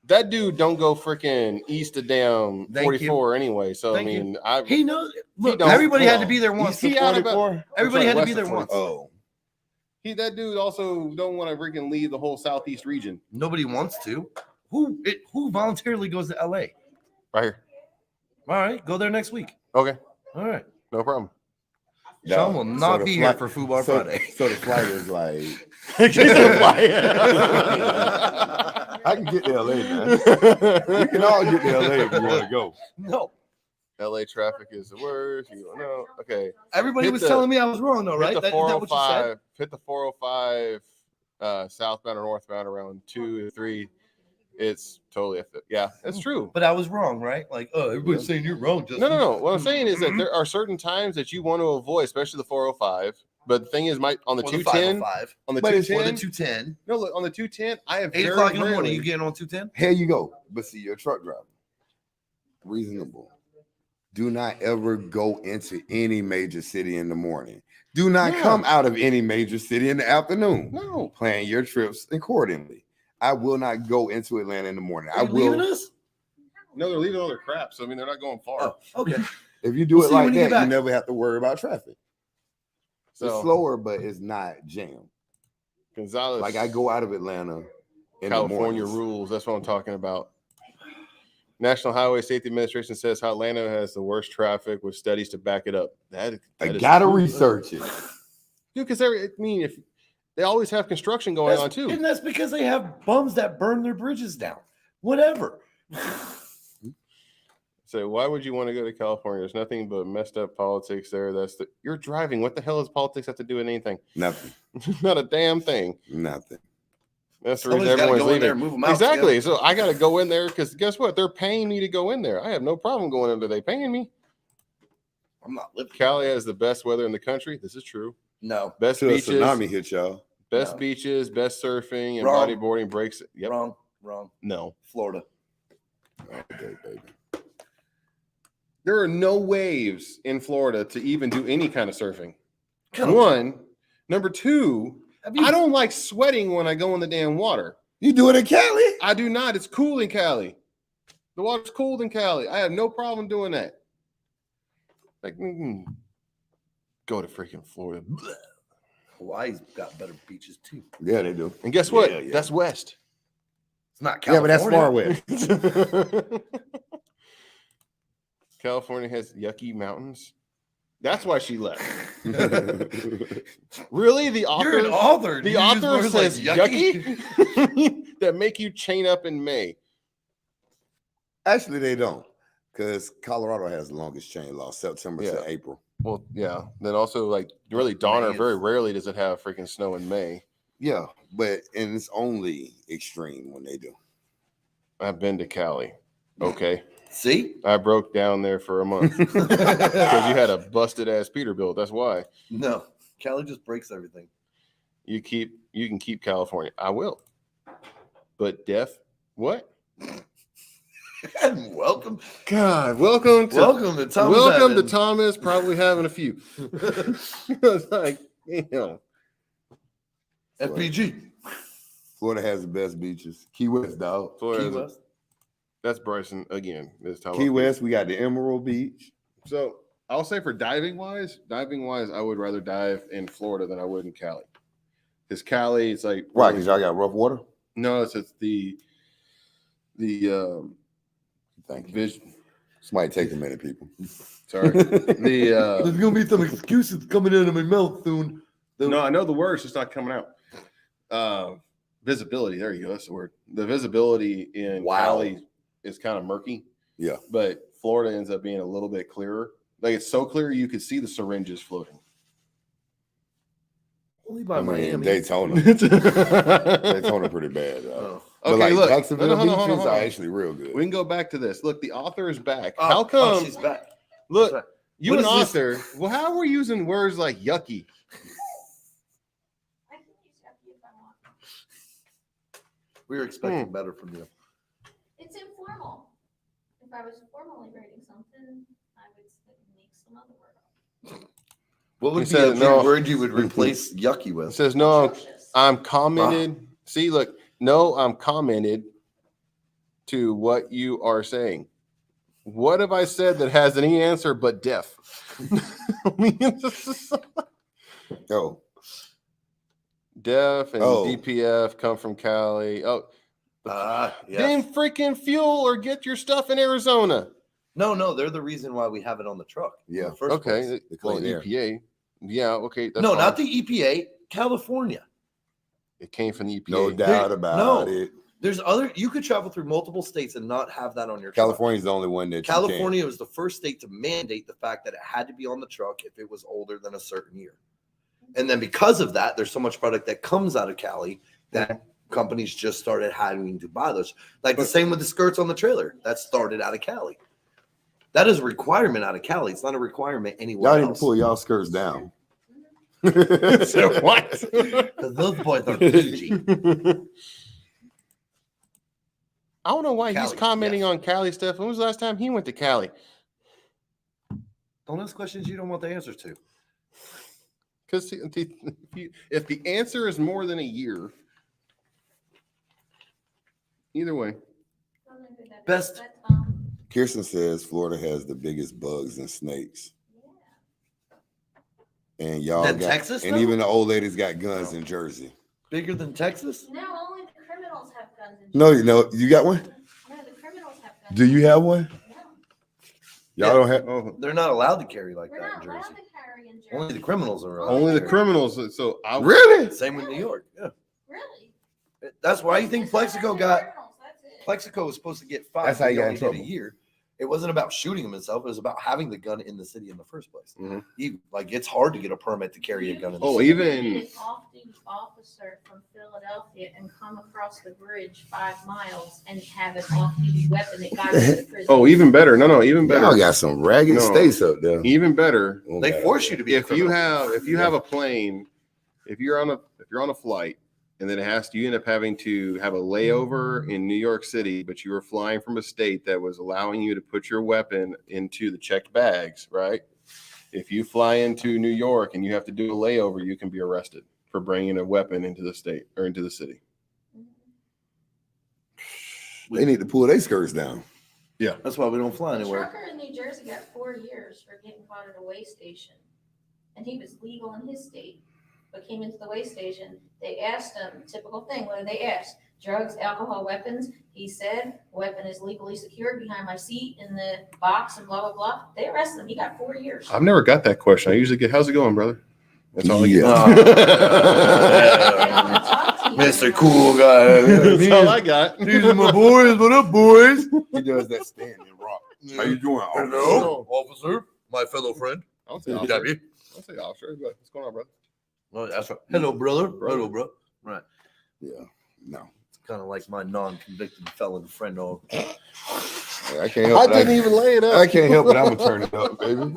that dude don't go freaking east of damn Thank 44 anyway. So Thank I you. mean, I He knows. Look, don't- everybody had come to be there once. He out about- Everybody had to west be of there 40. once. Oh, that dude also don't want to freaking leave the whole southeast region. Nobody wants to. Who voluntarily goes to LA? Right here. All right, go there next week. Okay, All right. no problem. Sean will so not the be flight- here for FUBAR so, Friday. So the flight is like, I I can get to LA, man. We can all get to LA if you want to go. No. LA traffic is the worst. You don't know. Okay. Everybody Hit was the- telling me I was wrong, though, right? Hit the That, is that what you said? 405. Hit the 405 southbound or northbound around 2 or 3. It's totally it's true. But I was wrong, right? Like, oh, everybody's saying you're wrong. Justin. No. What I'm saying is that there are certain times that you want to avoid, especially the 405. But the thing is, on the Or 210, 505. on the Or the 210, 210. no, look, on the 210, I have 8 very o'clock in the morning, rarely- you getting on 210? Here you go. But see, you're a truck driver. Reasonable. Do not ever go into any major city in the morning. Do not Yeah. come out of any major city in the afternoon. No. Plan your trips accordingly. I will not go into Atlanta in the morning. I Are you leaving will. us? No, they're leaving all their crap. So I mean, they're not going far. Oh, okay. If you do We'll it see when like you get that, you back. never have to worry about traffic. So It's slower, but it's not jammed. Gonzalez, Like I go out of Atlanta in California the mornings. rules. That's what I'm talking about. National Highway Safety Administration says Atlanta has the worst traffic with studies to back it up. I that is gotta true. research it. Dude, because if they always have construction going on too. And that's because they have bums that burn their bridges down. Whatever. So why would you want to go to California? There's nothing but messed up politics there. You're driving. What the hell does politics have to do with anything? Nothing. Not a damn thing. Nothing. That's the reason Somebody's gotta everyone's go in leaving. there and move them out Exactly. together. So I got to go in there because guess what? They're paying me to go in there. I have no problem going in there. They paying me. I'm not living. Cali has the best weather in the country. This is true. No. Best Till a beaches, tsunami hit y'all. best No. beaches, best surfing and Wrong. bodyboarding breaks. Yep. Wrong. No. Florida. Okay, baby. There are no waves in Florida to even do any kind of surfing. Come on. One. Number two, Have you- I don't like sweating when I go in the damn water. You do it in Cali? I do not. It's cool in Cali. The water's cold in Cali. I have no problem doing that. Like, go to freaking Florida. Hawaii's got better beaches too. Yeah, they do. And guess what? Yeah, yeah. That's west. It's not Yeah, but California. that's far away. California has yucky mountains. That's why she left. Really? The author? You're an author. The You use author words like says yucky that make you chain up in May. Actually, they don't, because Colorado has the longest chain law, September Yeah. to April. Well, yeah. Then also, like, really, Donner, May very is- rarely does it have freaking snow in May. Yeah, and it's only extreme when they do. I've been to Cali. Okay. See? I broke down there for a month because you had a busted ass Peterbilt. That's why No. Cali just breaks everything. you can keep California. I will. But deaf, what? And welcome God, welcome to Thomas. Thomas. Probably having a few. It's like, FPG. Florida has the best beaches. Key West, dog. Florida Key is a- West. that's Bryson again. This time. Key West, we got the Emerald Beach. So I'll say for diving wise, I would rather dive in Florida than I would in Cali. Because Cali, it's like Why? Because y'all got rough water? no, it's the Thank you. vision. This might take a minute, people. Sorry, the There's gonna be some excuses coming out of my mouth soon. no, I know the word, it's just not coming out. Visibility. There you go. That's the word. The visibility in Wow. Cali is kind of murky. Yeah. But Florida ends up being a little bit clearer. Like it's so clear you could see the syringes floating. Only by I mean, Miami. Daytona. Okay, Daytona pretty bad, though. But like look. Jacksonville Hold on, hold on, beaches hold on. are actually real good. We can go back to this. Look, the author is back. Oh, How come? she's back. Look, That's right. you What an is this? author. Well, how are we using words like yucky? I can use yucky if I want. We were expecting better from you. It's informal. If I was formally writing something, I would make some other word up. What would He be said a no. big word you would replace yucky It with? says no. Atrocious. I'm commented. See, look, no, I'm commented to what you are saying. What have I said that has any answer but deaf? I mean, Oh, deaf and Oh. DPF come from Cali. Oh, Yeah. then freaking fuel or get your stuff in Arizona. No, they're the reason why we have it on the truck. in Yeah. the first Okay, place. The well, clean air. EPA. Yeah, okay. That's No, fine. not the EPA, California. It came from the EPA. No doubt There- about no. it. There's other, you could travel through multiple states and not have that on your truck. California's the only one that you California was the first state to mandate the fact that it had to be on the truck if it was older than a certain year. And then because of that, there's so much product that comes out of Cali that companies just started having to buy those. Like the same with the skirts on the trailer. That started out of Cali. That is a requirement out of Cali. It's not a requirement anywhere Y'all need to else. pull y'all skirts down. So what? Because those boys are PG. I don't know why he's Cali, commenting yes. on Cali stuff. When was the last time he went to Cali? Don't ask questions you don't want the answers to. Because if the answer is more than a year, either way. Best- Kirsten says Florida has the biggest bugs and snakes. And y'all Than got Texas, and though? even the old ladies got guns in Jersey. Bigger than Texas? No, only the criminals have guns. In No, Jersey. you got one? No, the criminals have guns. Do you have one? No, Y'all Yeah. don't have. Oh, They're not allowed to carry like we're that not in allowed Jersey. to carry in Jersey. Only the criminals are allowed. Only to the carry. criminals. So I really? Same with New York. Yeah. Really? That's why you think Just Plexico the got criminals, that's it. Plexico was supposed to get 5. That's how but you he got in only did a trouble. year. It wasn't about shooting him himself. It was about having the gun in the city in the first place. Mhm. Like it's hard to get a permit to carry a gun in the Oh, city. even- An off-duty officer from Philadelphia and come across the bridge 5 miles and have an off-duty weapon that got to the prison. Oh, even better. No, even better. Y'all got some ragged No. states up there. Even better. They force you to be. If you have a plane, if you're on a flight, and then you end up having to have a layover in New York City, but you were flying from a state that was allowing you to put your weapon into the checked bags, right? If you fly into New York and you have to do a layover, you can be arrested for bringing a weapon into the state or into the city. They need to pull their skirts down. That's why we don't fly The anywhere. trucker in New Jersey got 4 years for getting caught at a way station. And he was legal in his state, but came into the way station. They asked him, typical thing, what did they ask? Drugs, alcohol, weapons. He said, weapon is legally secured behind my seat in the box and blah, blah, blah. They arrested him. He got 4 years. I've never got that question. I usually get, "How's it going, brother?" That's all I get. Mr. Cool Guy. That's all I got. These are my boys. What up, boys? He does that standing rock. How you doing? Hello, officer. My fellow friend. I don't say officer. Debbie. I'll say officer. What's going on, brother? Oh, that's right. Hello, brother. Hello, bro. Right. Yeah. No. It's kind of like my non-convicted felon friend. I can't help it. even lay it I can't help it. I'm gonna turn it up, baby.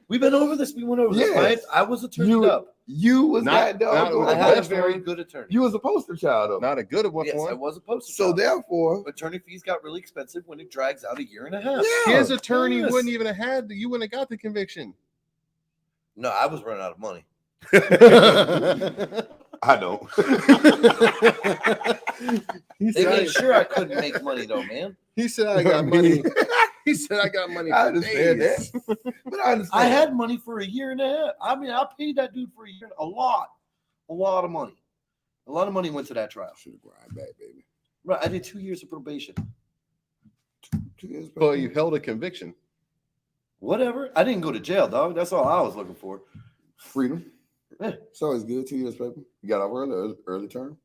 We've been over this. We went over this. Yes. I was a turn You- it up. You was Not- that dog. not- I had a best very one. good attorney. You was a poster child of. Not a good one. Yes, I was a poster So child. therefore, Attorney fees got really expensive when it drags out a year and a half. Yeah. His attorney Yes. wouldn't even have had. You wouldn't have got the conviction. No, I was running out of money. I don't. They made sure I couldn't make money though, man. He said, "I got money." He said, "I got money." I for understand days. that. But I understand. I had money for a year and a half. I mean, I paid that dude for a year, a lot of money. A lot of money went to that trial. Should have grind back, baby. Right, I did 2 years of probation. 2 years. Well, you held a conviction. Whatever. I didn't go to jail, dog. That's all I was looking for. Freedom. Yeah. It's always good. 2 years, paper. You got off early term.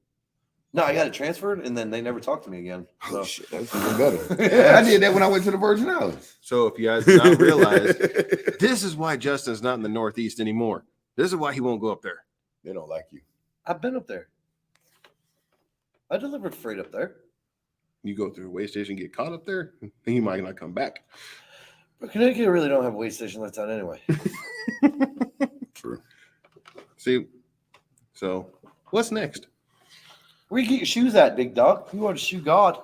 No, I got it transferred, and then they never talked to me again. Oh So shit, that's even better. I did that when I went to the Virgin Islands. So if you guys did not realize, this is why Justin's not in the Northeast anymore. This is why he won't go up there. They don't like you. I've been up there. I delivered freight up there. You go through a way station, get caught up there, then you might not come back. But Connecticut really don't have a weigh station like that anyway. True. See, so what's next? Where you get your shoes at, big dog? You are the shoe god.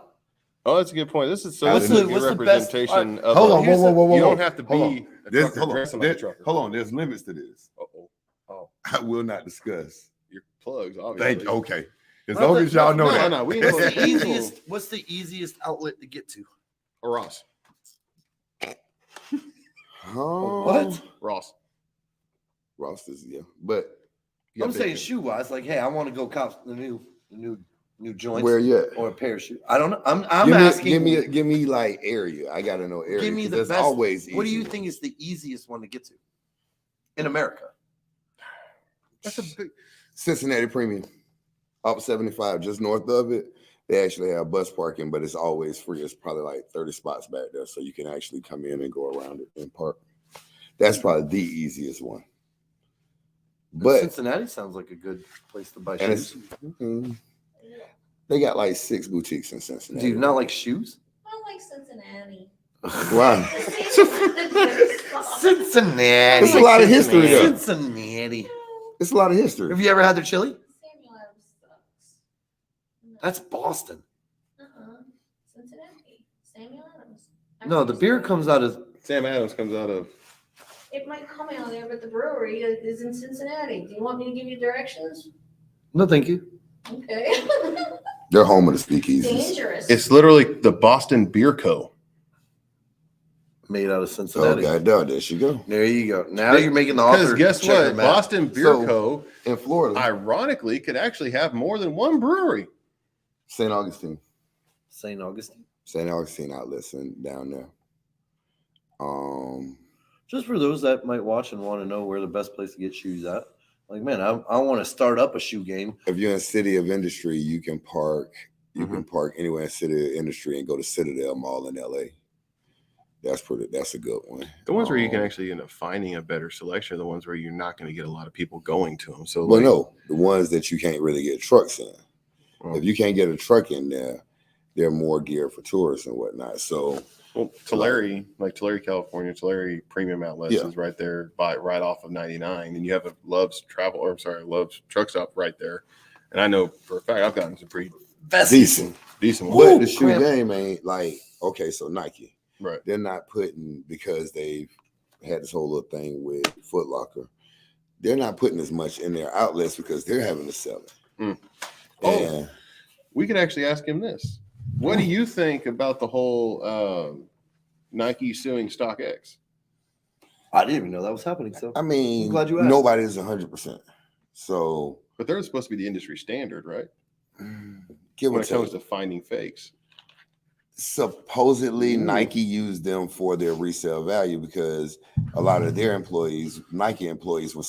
Oh, that's a good point. This is so What's this is the- a what's good the best- representation of. Hold a- on, whoa. You don't have to Hold be a There's, trucker hold on. dressing like a There- trucker. hold on. There's limits to this. Uh-oh. Oh, I will not discuss. your plugs, obviously. Thank you. Okay. As Well, long as y'all know no, that. no, we What's know the easiest? What's the easiest outlet to get to? Or Ross. Oh, What? Ross. Ross is but You got I'm big saying feet. shoe wise, like, hey, I want to go cop the new joints where you at? or a pair of shoes. I don't know. I'm asking. Give me like area. I gotta know area. Give me 'cause the that's best. always What do easy you one. think is the easiest one to get to in America? That's a big. Cincinnati Premium, up 75, just north of it. They actually have bus parking, but it's always free. It's probably like 30 spots back there, so you can actually come in and go around it and park. That's probably the easiest one. But Cincinnati sounds like a good place to buy and shoes. it's They got like 6 boutiques in Cincinnati. Do you not like shoes? I don't like Cincinnati. Why? Cincinnati. It's a lot of history there. Cincinnati. It's a lot of history. Have you ever had their chili? Samuel Adams sucks. No. That's Boston. Cincinnati. Samuel Adams. No, the beer comes out of. Sam Adams comes out of. It might come out there, but the brewery is in Cincinnati. Do you want me to give you directions? No, thank you. Okay. They're home of the speakeasies. Dangerous. It's literally the Boston Beer Co. Made out of Oh, Cincinnati. God, there she go. There you go. Now you're making the Because author. guess check her what? map. Boston Beer So- Co. In Florida, ironically could actually have more than one brewery. St. Augustine. St. Augustine. St. Augustine outlets down there. Just for those that might watch and want to know where the best place to get shoes at. Like, man, I want to start up a shoe game. If you're in City of Industry, you can park. You can park anywhere in City of Industry and go to Citadel Mall in LA. That's a good one. The ones where you can actually end up finding a better selection are the ones where you're not going to get a lot of people going to them. So, Well, like, no, the ones that you can't really get trucks in. Oh. If you can't get a truck in there, they're more geared for tourists and whatnot. So well, Tulare, like Tulare, California, Tulare Premium Outlets Yeah. is right there right off of 99, and you have a Love's Love's truck stop right there. And I know for a fact I've gotten some pretty decent. decent But ones. the shoe crap. game ain't like, okay, so Nike, Right. they're not putting, because they've had this whole little thing with Foot Locker, they're not putting as much in their outlets because they're having to sell it. Mm. And We could actually ask him this. What do you think about the whole Nike suing StockX? I didn't even know that was happening. So I mean, I'm glad you asked. nobody's 100%. So But they're supposed to be the industry standard, right? give When or it comes take. to finding fakes. Supposedly Ooh. Nike used them for their resale value because a lot of their employees, Nike employees, were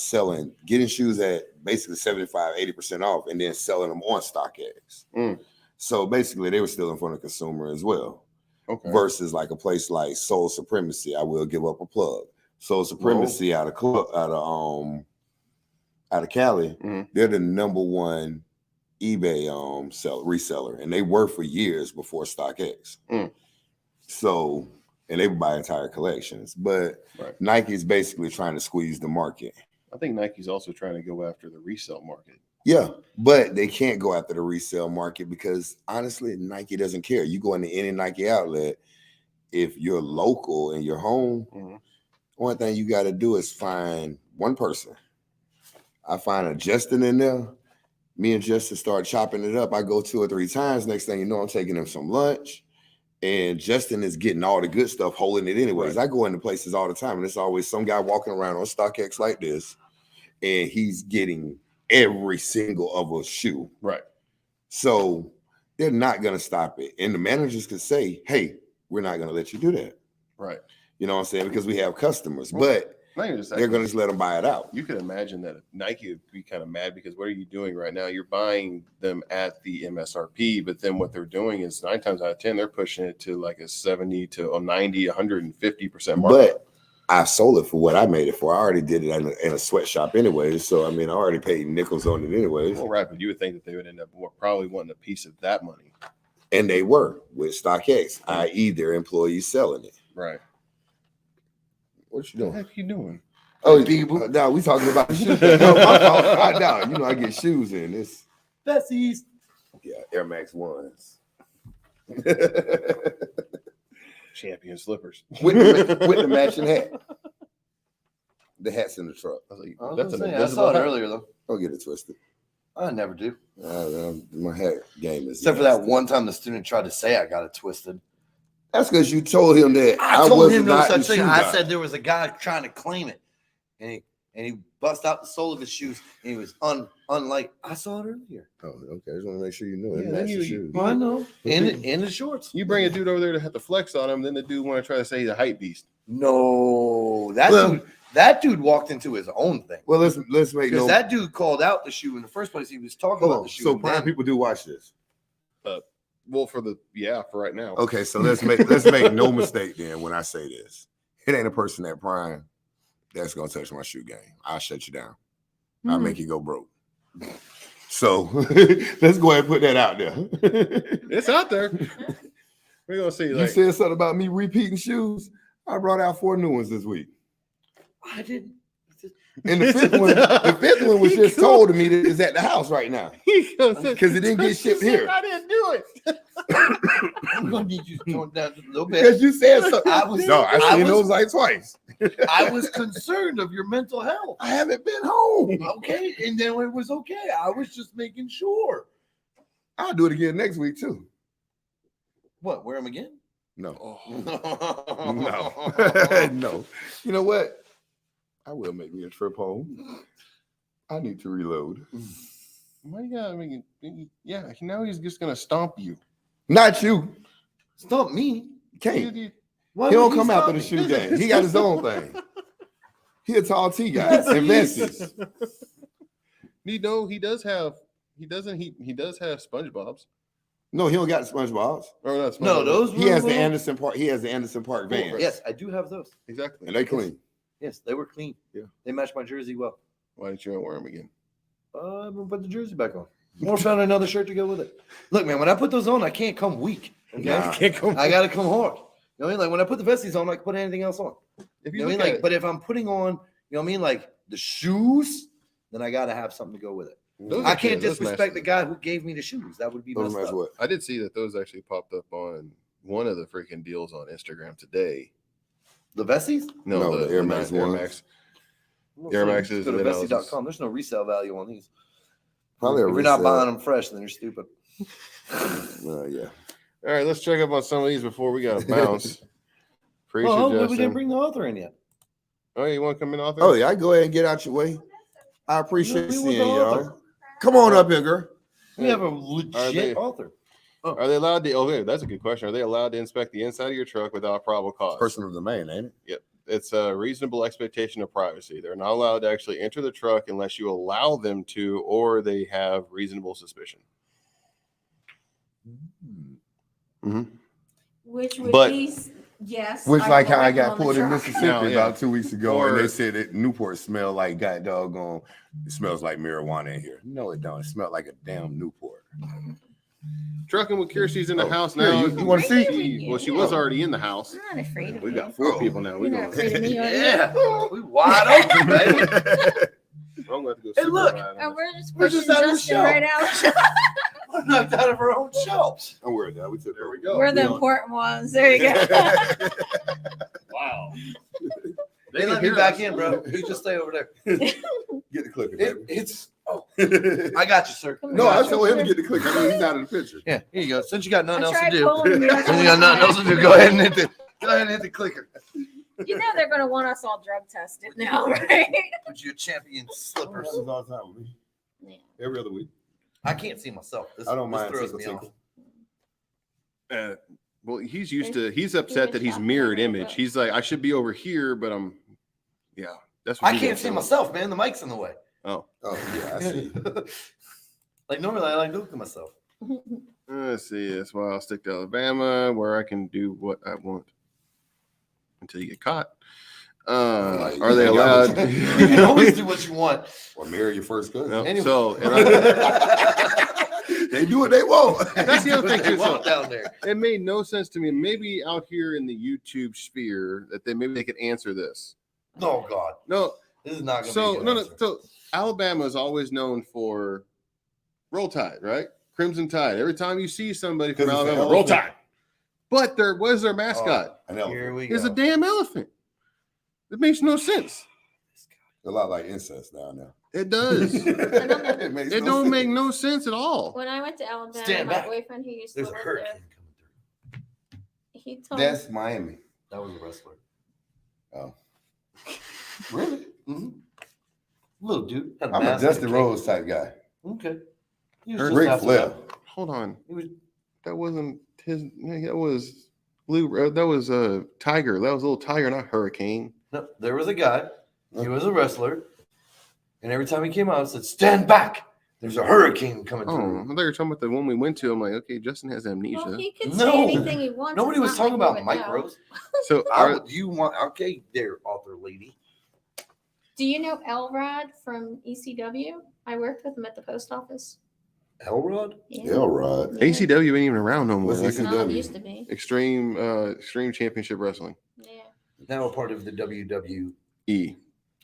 getting shoes at basically 75-80% off and then selling them on StockX. Mm. So basically they were still in front of the consumer as well. Okay. Versus like a place like Soul Supremacy. I will give up a plug. Soul Supremacy out of Cali, Mhm. they're the #1 eBay reseller, and they were for years before StockX. Mm. So, and they would buy entire collections, but Right. Nike's basically trying to squeeze the market. I think Nike's also trying to go after the resale market. Yeah, but they can't go after the resale market because honestly, Nike doesn't care. You go into any Nike outlet, if you're local in your home, Mhm. one thing you got to do is find one person. I find a Justin in there. Me and Justin start chopping it up. I go 2 or 3 times. Next thing you know, I'm taking him some lunch. And Justin is getting all the good stuff, holding it anyways. Right. I go into places all the time, and it's always some guy walking around on StockX like this, and he's getting every single of a shoe. Right. So they're not going to stop it. And the managers could say, hey, we're not going to let you do that. Right. You know what I'm saying? Because we have customers. Well, But Not even just that, they're going to just let them buy it out. you could imagine that Nike would be kind of mad because what are you doing right now? You're buying them at the MSRP, but then what they're doing is 9 times out of 10, they're pushing it to like a 70 to a 90, 150% markup. But I sold it for what I made it for. I already did it in a sweatshop anyways. So, I mean, I already paid nickels on it anyways. Well, right, but you would think that they would end up probably wanting a piece of that money. And they were with StockX, i.e. their employees selling it. Right. What you What the doing? heck you doing? Oh, no, we talking about the shoes. No, my fault. No, you know, I get shoes in this. Bessie's. Yeah, Air Max 1s. Champion slippers. with the matching hat. The hat's in the truck. I was like, I was that's an gonna say, I invisible saw it hat. earlier though. Don't get it twisted. I never do. My hat game is Except for that nasty. one time the student tried to say I got it twisted. That's because you told him that I told was him no not such the thing. shoe I guy. said there was a guy trying to claim it, and he bust out the sole of his shoes, and he was unlike. I saw it earlier. Oh, okay. I just want to make sure you knew it. Yeah, Match then the you- shoes. Well, I know. And the shorts. You bring a dude over there to have to flex on him, then the dude want to try to say he's a hype beast. No, Well- that dude walked into his own thing. Well, let's make Because no. that dude called out the shoe in the first place. He was talking Hold about on. the shoe. So and prime then- people do watch this. Well, for right now. Okay, so let's make no mistake then when I say this. It ain't a person at Prime that's gonna touch my shoe game. I'll shut you down. I'll make you go broke. So let's go ahead and put that out there. It's out there. We're gonna see. You Like, said something about me repeating shoes. I brought out 4 new ones this week. I didn't. And the fifth one was just told to me that it's at the house right now. because Because it didn't get shipped here. I didn't do it. I'm gonna need you to tone it down just a little bit. Because you said something. I seen was- those like twice. I was concerned of your mental health. I haven't been home. Okay, and then it was okay. I was just making sure. I'll do it again next week too. What? Wear them again? No. No. No. No. You know what? I will make me a trip home. I need to reload. Why you gotta make it? Yeah, now he's just gonna stomp you. Not you. Stop me. Can't. You- Why He would don't come stop after the me? shoe game. He got his own thing. He a tall T guy. Invested. You know, he does have SpongeBob's. No, he don't got the SpongeBob's. Or not No, SpongeBob. those He has the were- Anderson Park. He has the Anderson Park van. Yes, I do have those. Exactly. And they clean. Yes, they were clean. Yeah. They matched my jersey well. Why didn't you wear them again? I'm gonna put the jersey back on. Or found another shirt to go with it. Look, man, when I put those on, I can't come weak. Okay? Nah. Can't go. I gotta come hard. You know what I mean? Like when I put the vesties on, I can put anything else on. If You you know what I look mean? at Like, it, but if I'm putting on, you know what I mean, like the shoes, then I gotta have something to go with it. those I are can't good. Those disrespect the match- guy who gave me the shoes. That would be Those messed match up. what? I did see that those actually popped up on one of the freaking deals on Instagram today. The vesties? No, the Air Max Air ones. Max. Well, Air so Maxes, Go to and then I was just- vesty.com. There's no resale value on these. Probably a If you're not resale. buying them fresh, then you're stupid. Yeah. All right, let's check up on some of these before we gotta bounce. Free Oh, we suggestion. didn't bring the author in yet. Oh, you want to come in, author? Oh, yeah. I go ahead and get out your way. I appreciate We seeing with the author. y'all. Come on up here, girl. We have a they- legit author. Are they allowed to? Okay, that's a good question. Are they allowed to inspect the inside of your truck without probable cause? Person of the man, ain't it? It's a reasonable expectation of privacy. They're not allowed to actually enter the truck unless you allow them to, or they have reasonable suspicion. Mm-hmm. Which would But- be, yes. Which, like how I went got on the pulled in truck. Mississippi No, yeah. about 2 weeks ago, Or- and they said that Newport smelled like god doggone. It smells like marijuana in here. No, it don't. It smelled like a damn Newport. Trucking with Kirsty's in the Oh, house here, now. you wanna see? Well, she was already in the house. I'm not afraid of We've you. got 4 people now. We You're going not afraid of me, are you? Yeah, we wide open, baby. I'm going to go. Hey, look. supervise Oh, on we're just We're pushing just out of the Justin show. right out. We're knocked out of our own shelves. Don't worry, Dad. We took There we it. go. We're the we on- important ones. There you go. Wow. They can let me hear back us. in, bro. You just stay over there. Get the clicker, baby. It's. Oh, I got you, sir. No, I told him to get the clicker. I mean, he's out of the picture. Yeah, here you go. Since you got nothing I else to tried do, pulling you. since you got nothing else to do, go ahead and hit the clicker. You know they're going to want us all drug tested now, right? Put you champion slippers. This is all the time with me. Yeah. Every other week. I can't see myself. This, I don't this mind throws tickle, me tickle. off. Well, he's upset that he's mirrored image. He's like, I should be over here, but I'm, yeah. That's what I he's can't see upset with. myself, man. The mic's in the way. Oh, Oh, yeah, I see. Like normally, I like to look at myself. let's see. That's why I'll stick to Alabama, where I can do what I want until you get caught. Are they allowed? You can always do what you want. Or marry your first cousin. No, Anyway. So They do what they want. that's the other thing too. Walk So down there. it made no sense to me. Maybe out here in the YouTube sphere, that they could answer this. Oh God, No, this is not going to so be. A no, good no. answer. So Alabama is always known for Roll Tide, right? Crimson Tide. Every time you see somebody from 'Cause it's the Alabama, Roll elephant. Tide. But there was their mascot. I know. Here we Is go. a damn elephant. It makes no sense. A lot like incest down there. It does. It makes It no don't sense. make no sense at all. When I went to Alabama, Stand my back. boyfriend who used There's to a live hurricane there, coming through. he told That's Miami. That was a wrestler. Oh. Really? Mm-hmm. Little dude. Had a I'm a mask Dusty and a Rhodes type guy. cape. Okay. He was Ric just Ric after Flair. that. Hold on. He was. That wasn't his. That was Blue. That was a Tiger. That was a little Tiger, not Hurricane. No, there was a guy. He was a wrestler, and every time he came out, it said, "Stand back! There's a hurricane coming Oh, I through." thought you were talking about the one we went to. I'm like, okay, Justin has amnesia. well, he could No. say anything he wants. Nobody It's was not talking like about we would Mike know. Rose. So You want okay there, author lady? Do you know Elrod from ECW? I worked with him at the post office. Elrod? Yeah. Elrod. Yeah. ACW ain't even around no more. What's Like, No, it ACW? used to be. Extreme Championship Wrestling. Yeah. Now a part of the WW, E.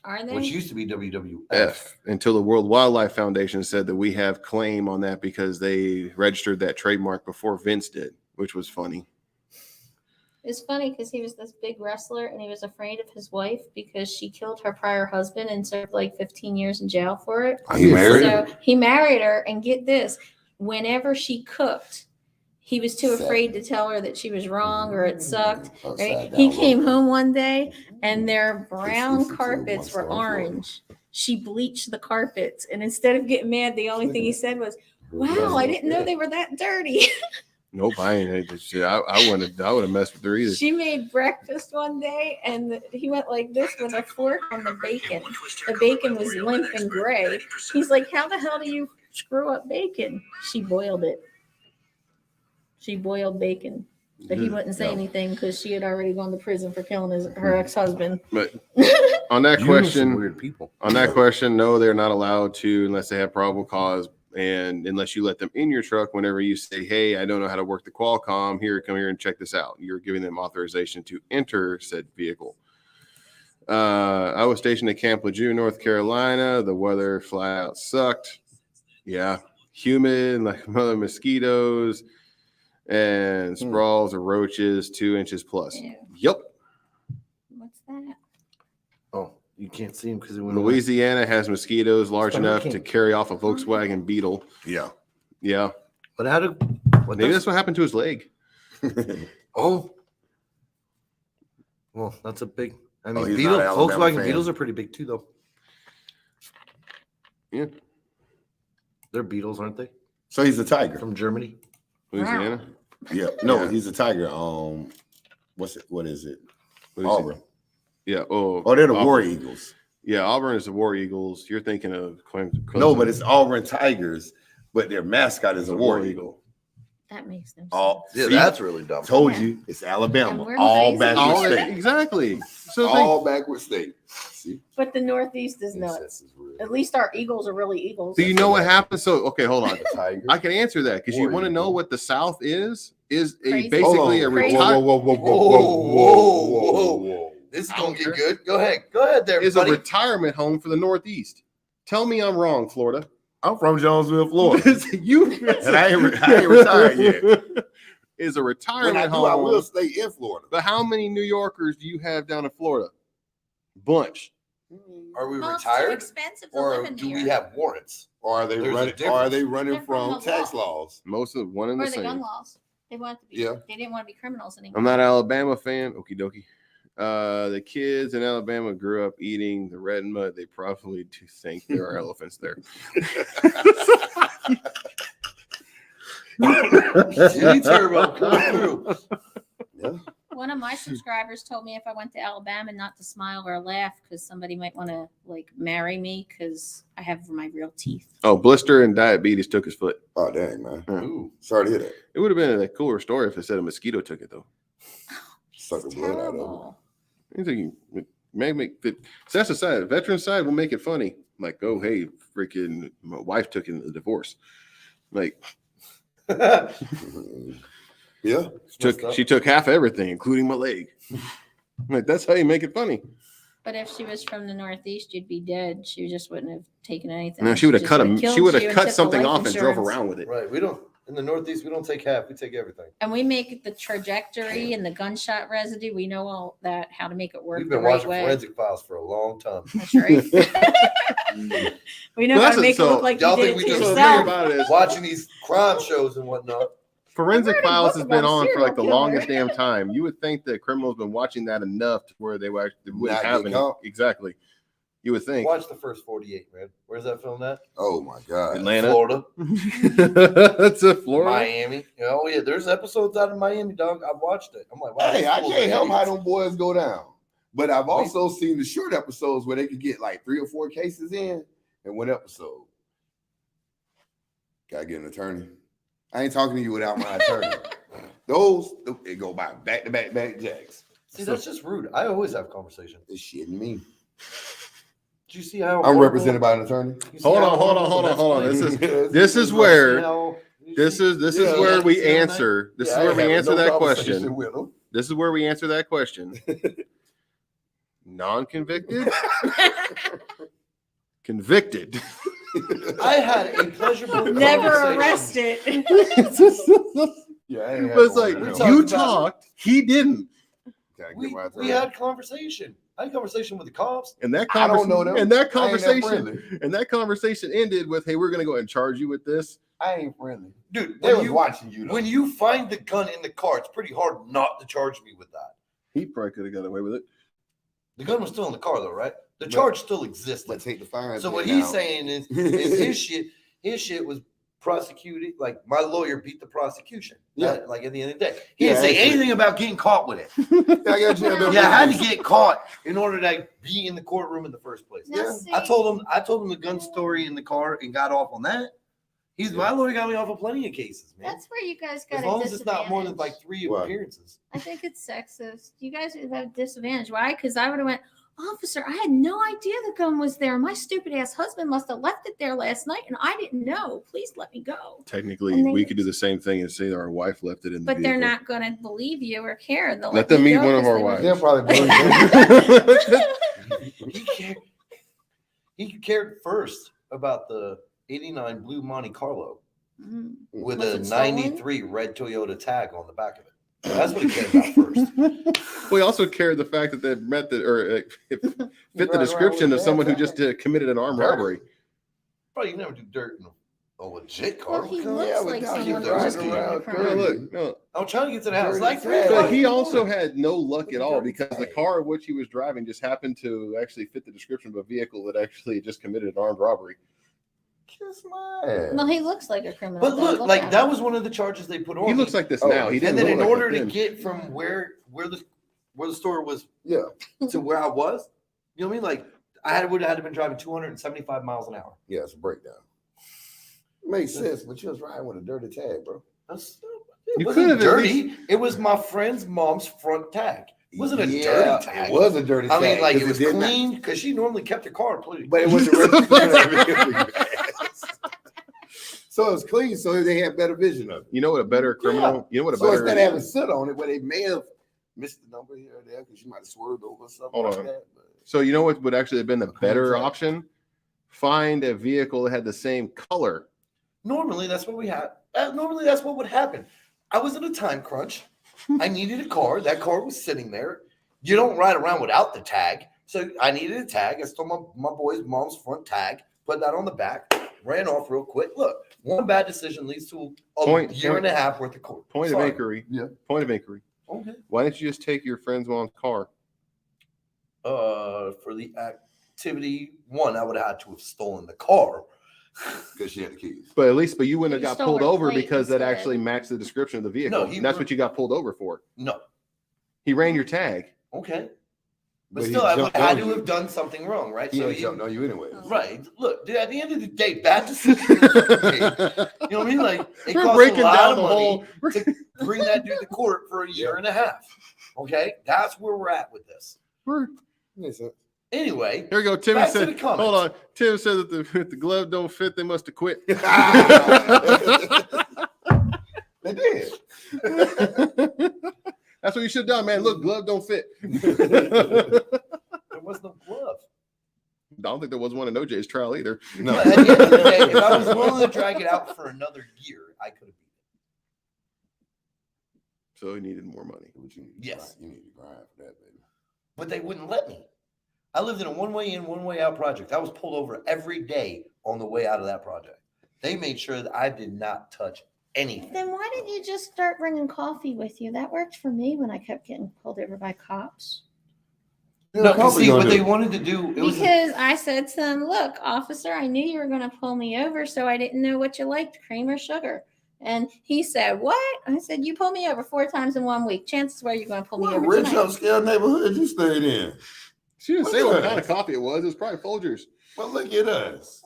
Are they? which used to be WWF. F until the World Wildlife Foundation said that we have claim on that because they registered that trademark before Vince did, which was funny. It's funny because he was this big wrestler and he was afraid of his wife because she killed her prior husband and served like 15 years in jail for it. Are you married? So he married her, and get this, whenever she cooked, he was too Sad. afraid to tell her that she was wrong or it sucked. Upside Right? down He came logo. home one day and their brown Listen to carpets were one-star Florida. orange. She bleached the carpets, and instead of getting mad, the only thing he said was, "Wow, I didn't know they were that dirty." Nope, I ain't. Shit, I would have messed with her either. She made breakfast one day, and he went like this with a fork on the bacon. The bacon was limp and gray. He's like, "How the hell do you screw up bacon?" She boiled it. She boiled bacon, but he wouldn't say Yeah. anything because she had already gone to prison for killing her ex-husband. But on that You know some question, weird people. no, they're not allowed to unless they have probable cause, and unless you let them in your truck. Whenever you say, "Hey, I don't know how to work the Qualcomm. Here, come here and check this out," you're giving them authorization to enter said vehicle. I was stationed at Camp Lejeune, North Carolina. The weather flat out sucked. Yeah, humid like mother mosquitoes and sprawls of roaches 2 inches plus. Ew. Yep. What's that? Oh, you can't see him because he went away. Louisiana has mosquitoes large It's a enough to hurricane. carry off a Volkswagen Beetle. Yeah. Yeah. But how did? What Maybe the- that's what happened to his leg. Oh, well, that's a big. I mean, he's Beetle, not an Alabama Volkswagen fan. Beetles are pretty big too, though. Yeah. They're Beetles, aren't they? So he's a tiger. From Germany. Louisiana. Yeah. No, Yeah. he's a tiger. What is it? Louisiana. Auburn. Yeah. Oh, Oh, they're the Auburn. War Eagles. Yeah, Auburn is the War Eagles. You're thinking of Clemson. No, but it's Auburn Tigers, but their mascot is a War Eagle. That makes no sense. All, Yeah, see, that's really dumb. told Yeah. you it's Alabama. And we're All lazy. backward all state. exactly. So All backward state. See, But the Northeast is nuts. This is real. At least our Eagles are really Eagles. do you know what happens? So okay, hold on. A tiger. I can answer that because you War want to know Eagle. what the South is Crazy. basically a Hold on. retired Whoa. This is I gonna don't get care. good. Go ahead, there, is a buddy. retirement home for the Northeast. Tell me I'm wrong, Florida. I'm from Jonesville, Florida. you And I ain't retired yet. Is a When retirement I do, home. I will stay in Florida. But how many New Yorkers do you have down in Florida? Bunch. Are we Well, it's too retired, expensive to or live in do here. we have warrants? Or are they There's a running? difference. Or are they running They're from from the tax law. laws? Most of one and Or the the gun same. laws. They wanted to be. Yeah. They didn't want to be criminals anymore. I'm not an Alabama fan. Okie dokie. The kids in Alabama grew up eating the red mud. They probably do think there are elephants there. City Turbo coming through. One of my subscribers told me if I went to Alabama not to smile or laugh because somebody might want to like marry me because I have my real teeth. Oh, blister and diabetes took his foot. Oh dang, man. Ooh. Sorry to hear that. It would have been a cooler story if it said a mosquito took it though. Suck the It's blood out of it. terrible. I think it may make it. So that's the side. Veteran side will make it funny. Like, oh hey, freaking my wife took in the divorce. Like Yeah. she took half everything, including my leg. Like that's how you make it funny. But if she was from the Northeast, you'd be dead. She just wouldn't have taken anything. No, she would have just cut would've him. killed She would you have and cut took the something life off and drove insurance. around with it. Right. We don't in the Northeast. We don't take half. We take everything. And we make the trajectory and the gunshot residue. We know all that, how to make it work We've the been right watching way. Forensic Files for a long time. That's right. We know Well, how that's to it. make it So, look like y'all you did think it we to just yourself. about it is Watching these crime shows and whatnot. Forensic I read a Files book has been about a on for like the serial longest killer. damn time. You would think that criminals been watching that enough to where they would actually wouldn't Not have get any. caught. Exactly. You would think. Watch the first 48, man. Where's that filmed at? Oh my God. Atlanta. Florida, That's a Florida. Miami. Oh yeah, there's episodes out of Miami, dog. I've watched it. I'm like, wow. Hey, these I fools can't are help how idiots. them boys go down. But I've also seen the short episodes where they could get like 3 or 4 cases in one episode. Gotta get an attorney. I ain't talking to you without my attorney. Those it go by back to back jacks. See, that's just rude. I always have conversations. It's shitting me. Did you see how I'm represented by an attorney. You see how horrible This that's is played? this is You where see how- this is Yeah, where yeah, we see how nice- answer. This is I where ain't we having answer no that conversation question. with him. This is where we answer that question. Non-convicted, convicted. I had a pleasurable Never conversation. arrested. Yeah, I ain't But it's having like one of We them. you talked about- talked, he didn't, Can I get We, my we turn? had conversation. I had conversation with the cops. and that I don't know them. and that I ain't that conversation friendly. and that conversation ended with, "Hey, we're gonna go ahead and charge you with this." I ain't friendly. Dude, They when was you, watching you though. when you find the gun in the car, it's pretty hard not to charge me with that. He probably could have got away with it. The gun was still in the car though, right? The But- charge still existed. Let's take the fine. So thing what he's now. saying is his shit was prosecuted. Like my lawyer beat the prosecution. Yeah. Like at the end of the day, he Yeah, didn't say actually. anything about getting caught with it. I got you. No. Yeah, I had to get caught in order to be in the courtroom in the first place. Now, Yeah. see, I told him the gun story in the car and got off on that. My lawyer got me off of plenty of cases, man. that's where you guys got As a long as it's not more than disadvantage. like 3 What? appearances. I think it's sexist. You guys have a disadvantage. Why? Because I would have went, officer, I had no idea the gun was there. My stupid ass husband must have left it there last night and I didn't know. Please let me go. Technically, And they- we could do the same thing and say that our wife left it in the But they're vehicle. not going to believe you or care. They'll Let them me meet go one of 'cause our they wives. were- They'll probably believe He cared first about the 89 blue Monte Carlo Mm. with Was a it stolen? 93 red Toyota tag on the back of it. That's what he cared about first. We also cared the fact that they met the or fit the Right around description with of that someone who tag. just committed an armed Dirty. robbery. Bro, you never do dirt in a legit car. Well, he What kind of- looks Yeah, like without someone you who just driving committed a around crime. No, dirty. look, no. I'm trying to get to the house. Dirty Like three tag. o'clock But in he the also morning. had no luck at all Dirty because the tag. car which he was driving just happened to actually fit the description of a vehicle that actually just committed an armed robbery. Kiss my ass. Well, he looks like a criminal. But Don't look, like at that him. was one of the charges they put on. He me. looks like this Oh, now. He And didn't then look in like order that to then. get from where the store was Yeah. to where I was, you know what I mean? Like I would have had to been driving 275 miles an hour. Yeah, it's a breakdown. Makes sense, but you was riding with a dirty tag, bro. That's, You it wasn't could've at dirty. It was my friend's mom's front tag. It wasn't a dirty tag. It was a dirty I tag. mean, like 'cause it was did not- clean because she normally kept her car pretty. But it wasn't registered. So it's clean, so they had better vision of it. You know what a better criminal? You know what a So better? instead of having sit on it, where they may have missed the number here or there because you might have swerved over or something Hold like on. that. But So you know what would actually have been the A clean better tag. option? Find a vehicle that had the same color. Normally, that's what we had. Normally, that's what would happen. I was in a time crunch. I needed a car. That car was sitting there. You don't ride around without the tag. So I needed a tag. I stole my boy's mom's front tag, put that on the back, ran off real quick. Look, one bad decision leads to a year and a half worth of court. Point Sorry. of inquiry. Yeah. Point of inquiry. Okay. Why didn't you just take your friend's mom's car? For the activity one, I would have had to have stolen the car. because she had the keys. But at least, you wouldn't You have got stole pulled her over plate because that instead. actually matched the description of the vehicle. No, And that's what you got pulled over for. No. He ran your tag. Okay. But he still, I would jumped had on to you. have done something wrong, right? He So ain't he, jumped on you anyway. right. Look, dude, at the end of the day, bad decisions. You know what I mean? Like it We're costs breaking a lot down of the money whole. to bring that dude to court for a year and a half. Okay, that's where we're at with this. Makes sense. Anyway, Here we go. Timmy Back to said, the comments. hold on. Tim said that if the glove don't fit, they must have quit. They did. That's what you should have done, man. Look, glove don't fit. there was no glove. I don't think there was one in OJ's trial either. No. But at the end of the day, if I was willing to drag it out for another year, I could have beat So he needed more money. What you need to Yes. grind- You need to grind for that, baby. it. But they wouldn't let me. I lived in a one-way in, one-way out project. I was pulled over every day on the way out of that project. They made sure that I did not touch anything. Then why didn't you just start bringing coffee with you? That worked for me when I kept getting pulled over by cops. No, 'cause see, what they wanted to do, it was Because I said to them, look, officer, I knew you were going to pull me over, so I didn't know what you liked, cream or sugar. And he said, what? I said, you pulled me over 4 times in 1 week. Chances are you're going to pull me What over rich tonight. upscale neighborhood you stayed in? She didn't say what kind of coffee it was. It was probably Folgers. Well, look at us.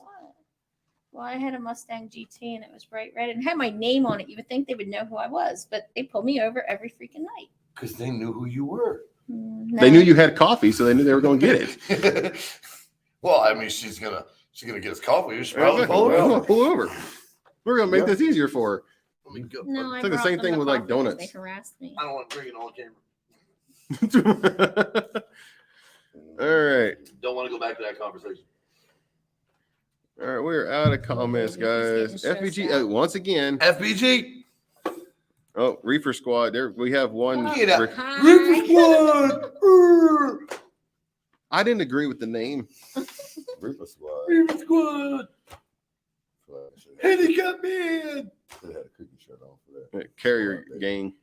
Well, I had a Mustang GT and it was bright red and had my name on it. You would think they would know who I was, but they pulled me over every freaking night. because they knew who you were. No. They knew you had coffee, so they knew they were going to get it. Well, I mean, she's gonna get us coffee. We should probably pull her over. Pull over. We're gonna make this easier for her. Let me go. No, I It's like the brought same them thing the with, like, coffee 'cause donuts. They harassed me. I don't want to bring it on camera. All right. Don't want to go back to that conversation. All right, we're out of comments, guys. He's getting FBG, stressed out. once again. FBG. Oh, Reefer Squad. There we have one. Get out. Rick- Reaper Squad. I didn't agree with the name. Reaper Squad. Reaper Squad. Handicap man. They had a cookie shirt on for Carrier gang.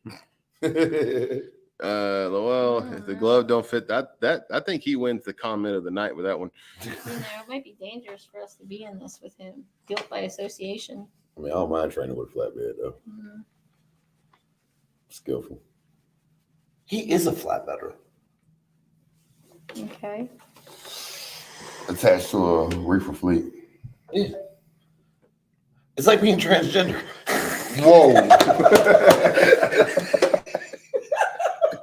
that. Well, if the glove don't fit, that I think he wins the comment of the night with that one. You know, it might be dangerous for us to be in this with him. Guilt by association. I mean, I don't mind training with a flatbed though. Mhm. Skillful. He is a flatbedder. Okay. Attached to a reefer fleet. Yeah. It's like being transgender. Whoa.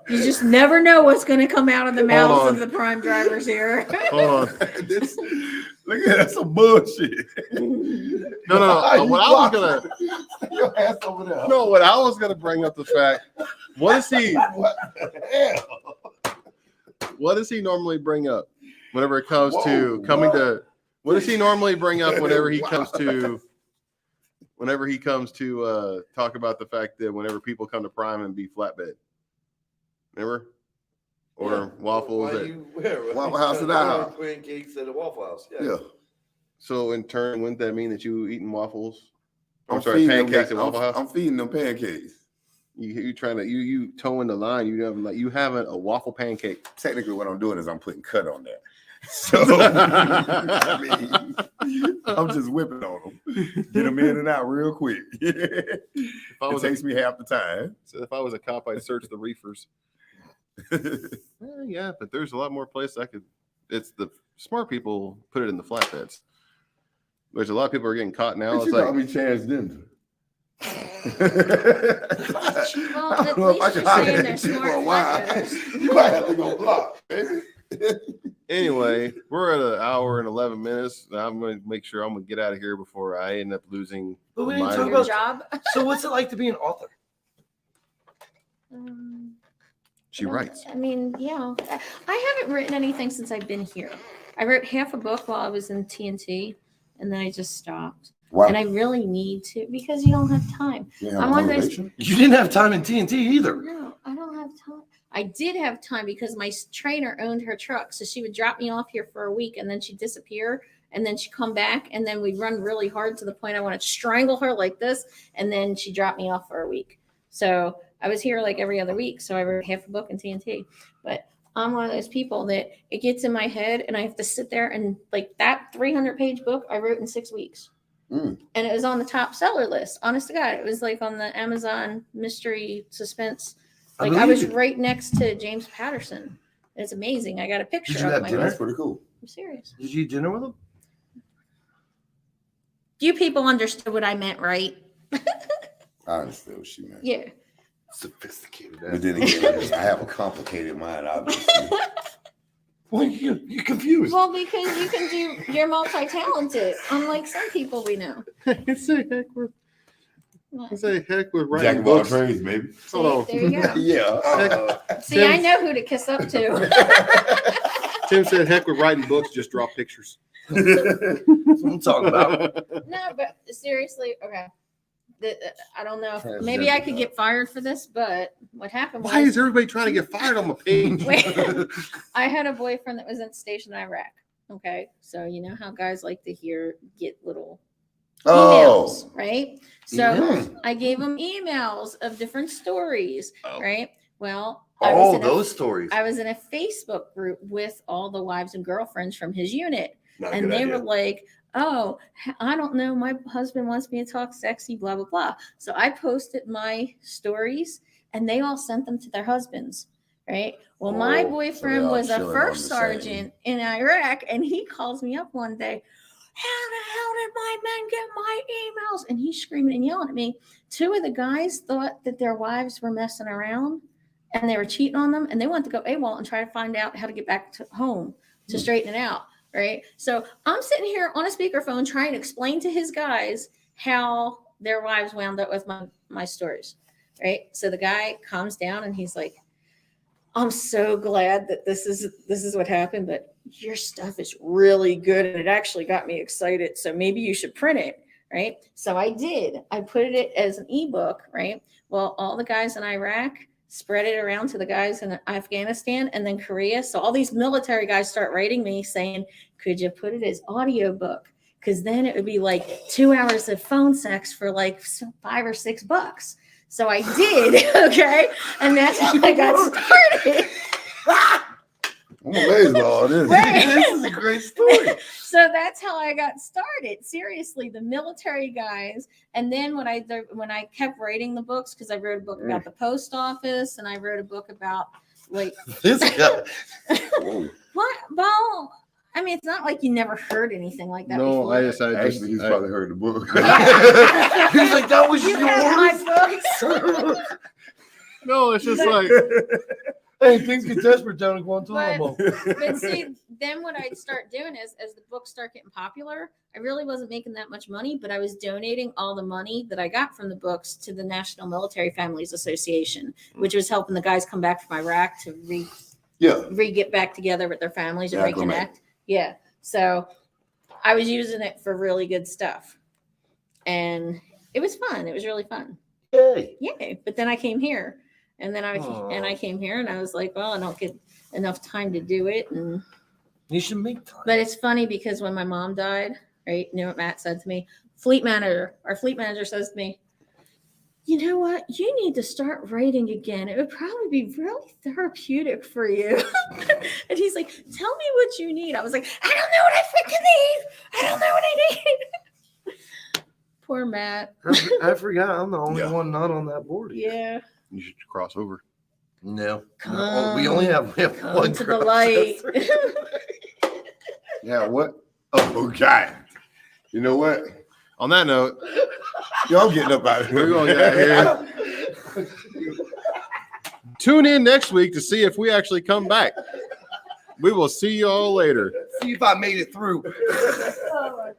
You just never know what's going to come out of the mouths on. of the prime drivers here. Hold on. Look at that. That's some bullshit. No. What I was gonna Your ass over there. no, what I was gonna bring up the fact. What does he normally bring up whenever it comes to Whoa, coming what? to? What does he normally bring up whenever he comes to? Talk about the fact that whenever people come to Prime and be flatbed, remember, order waffles. Waffle House at our house. Pancakes at a Waffle House. Yeah. So in turn, wouldn't that mean that you eating waffles? I'm I'm sorry, feeding them pancakes at guys- Waffle House. I'm feeding them pancakes. You trying to you towing the line? You haven't a waffle pancake. Technically, what I'm doing is I'm putting cut on that. So I mean, I'm just whipping on them, get them in and out real quick. If I It was takes me half the time. if I was a cop, I'd search the reefers. Yeah, but there's a lot more places I could. It's the smart people put it in the flatbeds. There's a lot of people are getting caught now. You It's call like me transgender. Well, I at don't know if I least can you're hide saying that they're shit for a smart while. flatbedders. You might have to go block, baby. anyway, we're at an hour and 11 minutes. I'm going to make sure I'm going to get out of here before I end up losing. But we didn't my- talk Your about. job. So what's it like to be an author? She writes. I mean, yeah, I haven't written anything since I've been here. I wrote half a book while I was in TNT, and then I just stopped. Why? And I really need to because you don't have time. You have I'm one of those- motivation? You didn't have time in TNT either. No, I don't have time. I did have time because my trainer owned her truck, so she would drop me off here for a week, and then she'd disappear, and then she'd come back, and then we'd run really hard to the point I want to strangle her like this, and then she'd drop me off for a week. So I was here like every other week, so I wrote half a book in TNT. But I'm one of those people that it gets in my head, and I have to sit there and like that 300-page book I wrote in 6 weeks. Mm. And it was on the top seller list. Honest to God, it was like on the Amazon mystery suspense. Like I was believe it. right next to James Patterson. It's amazing. I got a picture Did you of have my dinner? That's pretty cool. I'm serious. Did you eat dinner with him? You people understood what I meant, right? I understand what she meant. Yeah. Sophisticated. But then again, I have a complicated mind, obviously. Well, you're confused. Well, because you can do, you're multi-talented, unlike some people we know. Say heck with Jack writing of all books. trades, baby. Hold on. There you go. Yeah. See, I know who to kiss up to. Tim said heck with writing books, just draw pictures. That's what I'm talking about. No, but seriously, okay. I don't know. Maybe I could get fired for this, but what happened was Why is everybody trying to get fired on my page? Wait. I had a boyfriend that was stationed in Iraq. Okay, so you know how guys like to get little emails, Oh. right? So Emails? I gave him emails of different stories, Oh. right? Well, Oh, those stories. I was in a Facebook group with all the wives and girlfriends from his unit, Not a and good they idea. were like, "Oh, I don't know. My husband wants me to talk sexy, blah blah blah." So I posted my stories, and they all sent them to their husbands, right? Well, my Oh, so boyfriend they all was a chilling on first the same. sergeant in Iraq, and he calls me up one day. How the hell did my men get my emails? And he's screaming and yelling at me. Two of the guys thought that their wives were messing around and they were cheating on them, and they wanted to go AWOL and try to find out how to get back to home to straighten it out, right? So I'm sitting here on a speakerphone trying to explain to his guys how their wives wound up with my stories, right? So the guy calms down and he's like, I'm so glad that this is what happened, but your stuff is really good and it actually got me excited. So maybe you should print it, right? So I did. I put it as an ebook, right? Well, all the guys in Iraq spread it around to the guys in Afghanistan and then Korea. So all these military guys start writing me saying, could you put it as audiobook? Because then it would be like 2 hours of phone sex for like $5 or $6. So I did, okay? And that's how I got started. I'm amazed by all this. Right. This is a great story. So that's how I got started. Seriously, the military guys. And then when I kept writing the books, because I wrote a book about the post office and I wrote a book about like This guy. what? Well, I mean, it's not like you never heard anything like that. No, before. I just Actually, he's probably heard the book. He's like, that was You have yours. my books. no, it's just like Hey, things get desperate down in Guantanamo. But see, then what I'd start doing is, as the books start getting popular, I really wasn't making that much money, but I was donating all the money that I got from the books to the National Military Families Association, which was helping the guys come back from Iraq to get back together with their families and Acclimate. reconnect. Yeah. So I was using it for really good stuff. And it was fun. It was really fun. Hey. Yeah. But then I came here. And then I Aw. came here and I was like, well, I don't get enough time to do it. And You should make time. but it's funny because when my mom died, right, you know what Matt said to me? Our fleet manager says to me, you know what? You need to start writing again. It would probably be really therapeutic for you. And he's like, tell me what you need. I was like, I don't know what I freaking need. I don't know what I need. Poor Matt. I forgot. I'm the only Yeah. one not on that board. Yeah. you should cross over. No. Come, we only have come one to the crop. light. Yeah, what? Oh, God. You know what? On that note, Y'all getting up out of here. We're gonna get out of tune in next week to see if we actually come back. We will see you all later. See if I made it through. Oh, my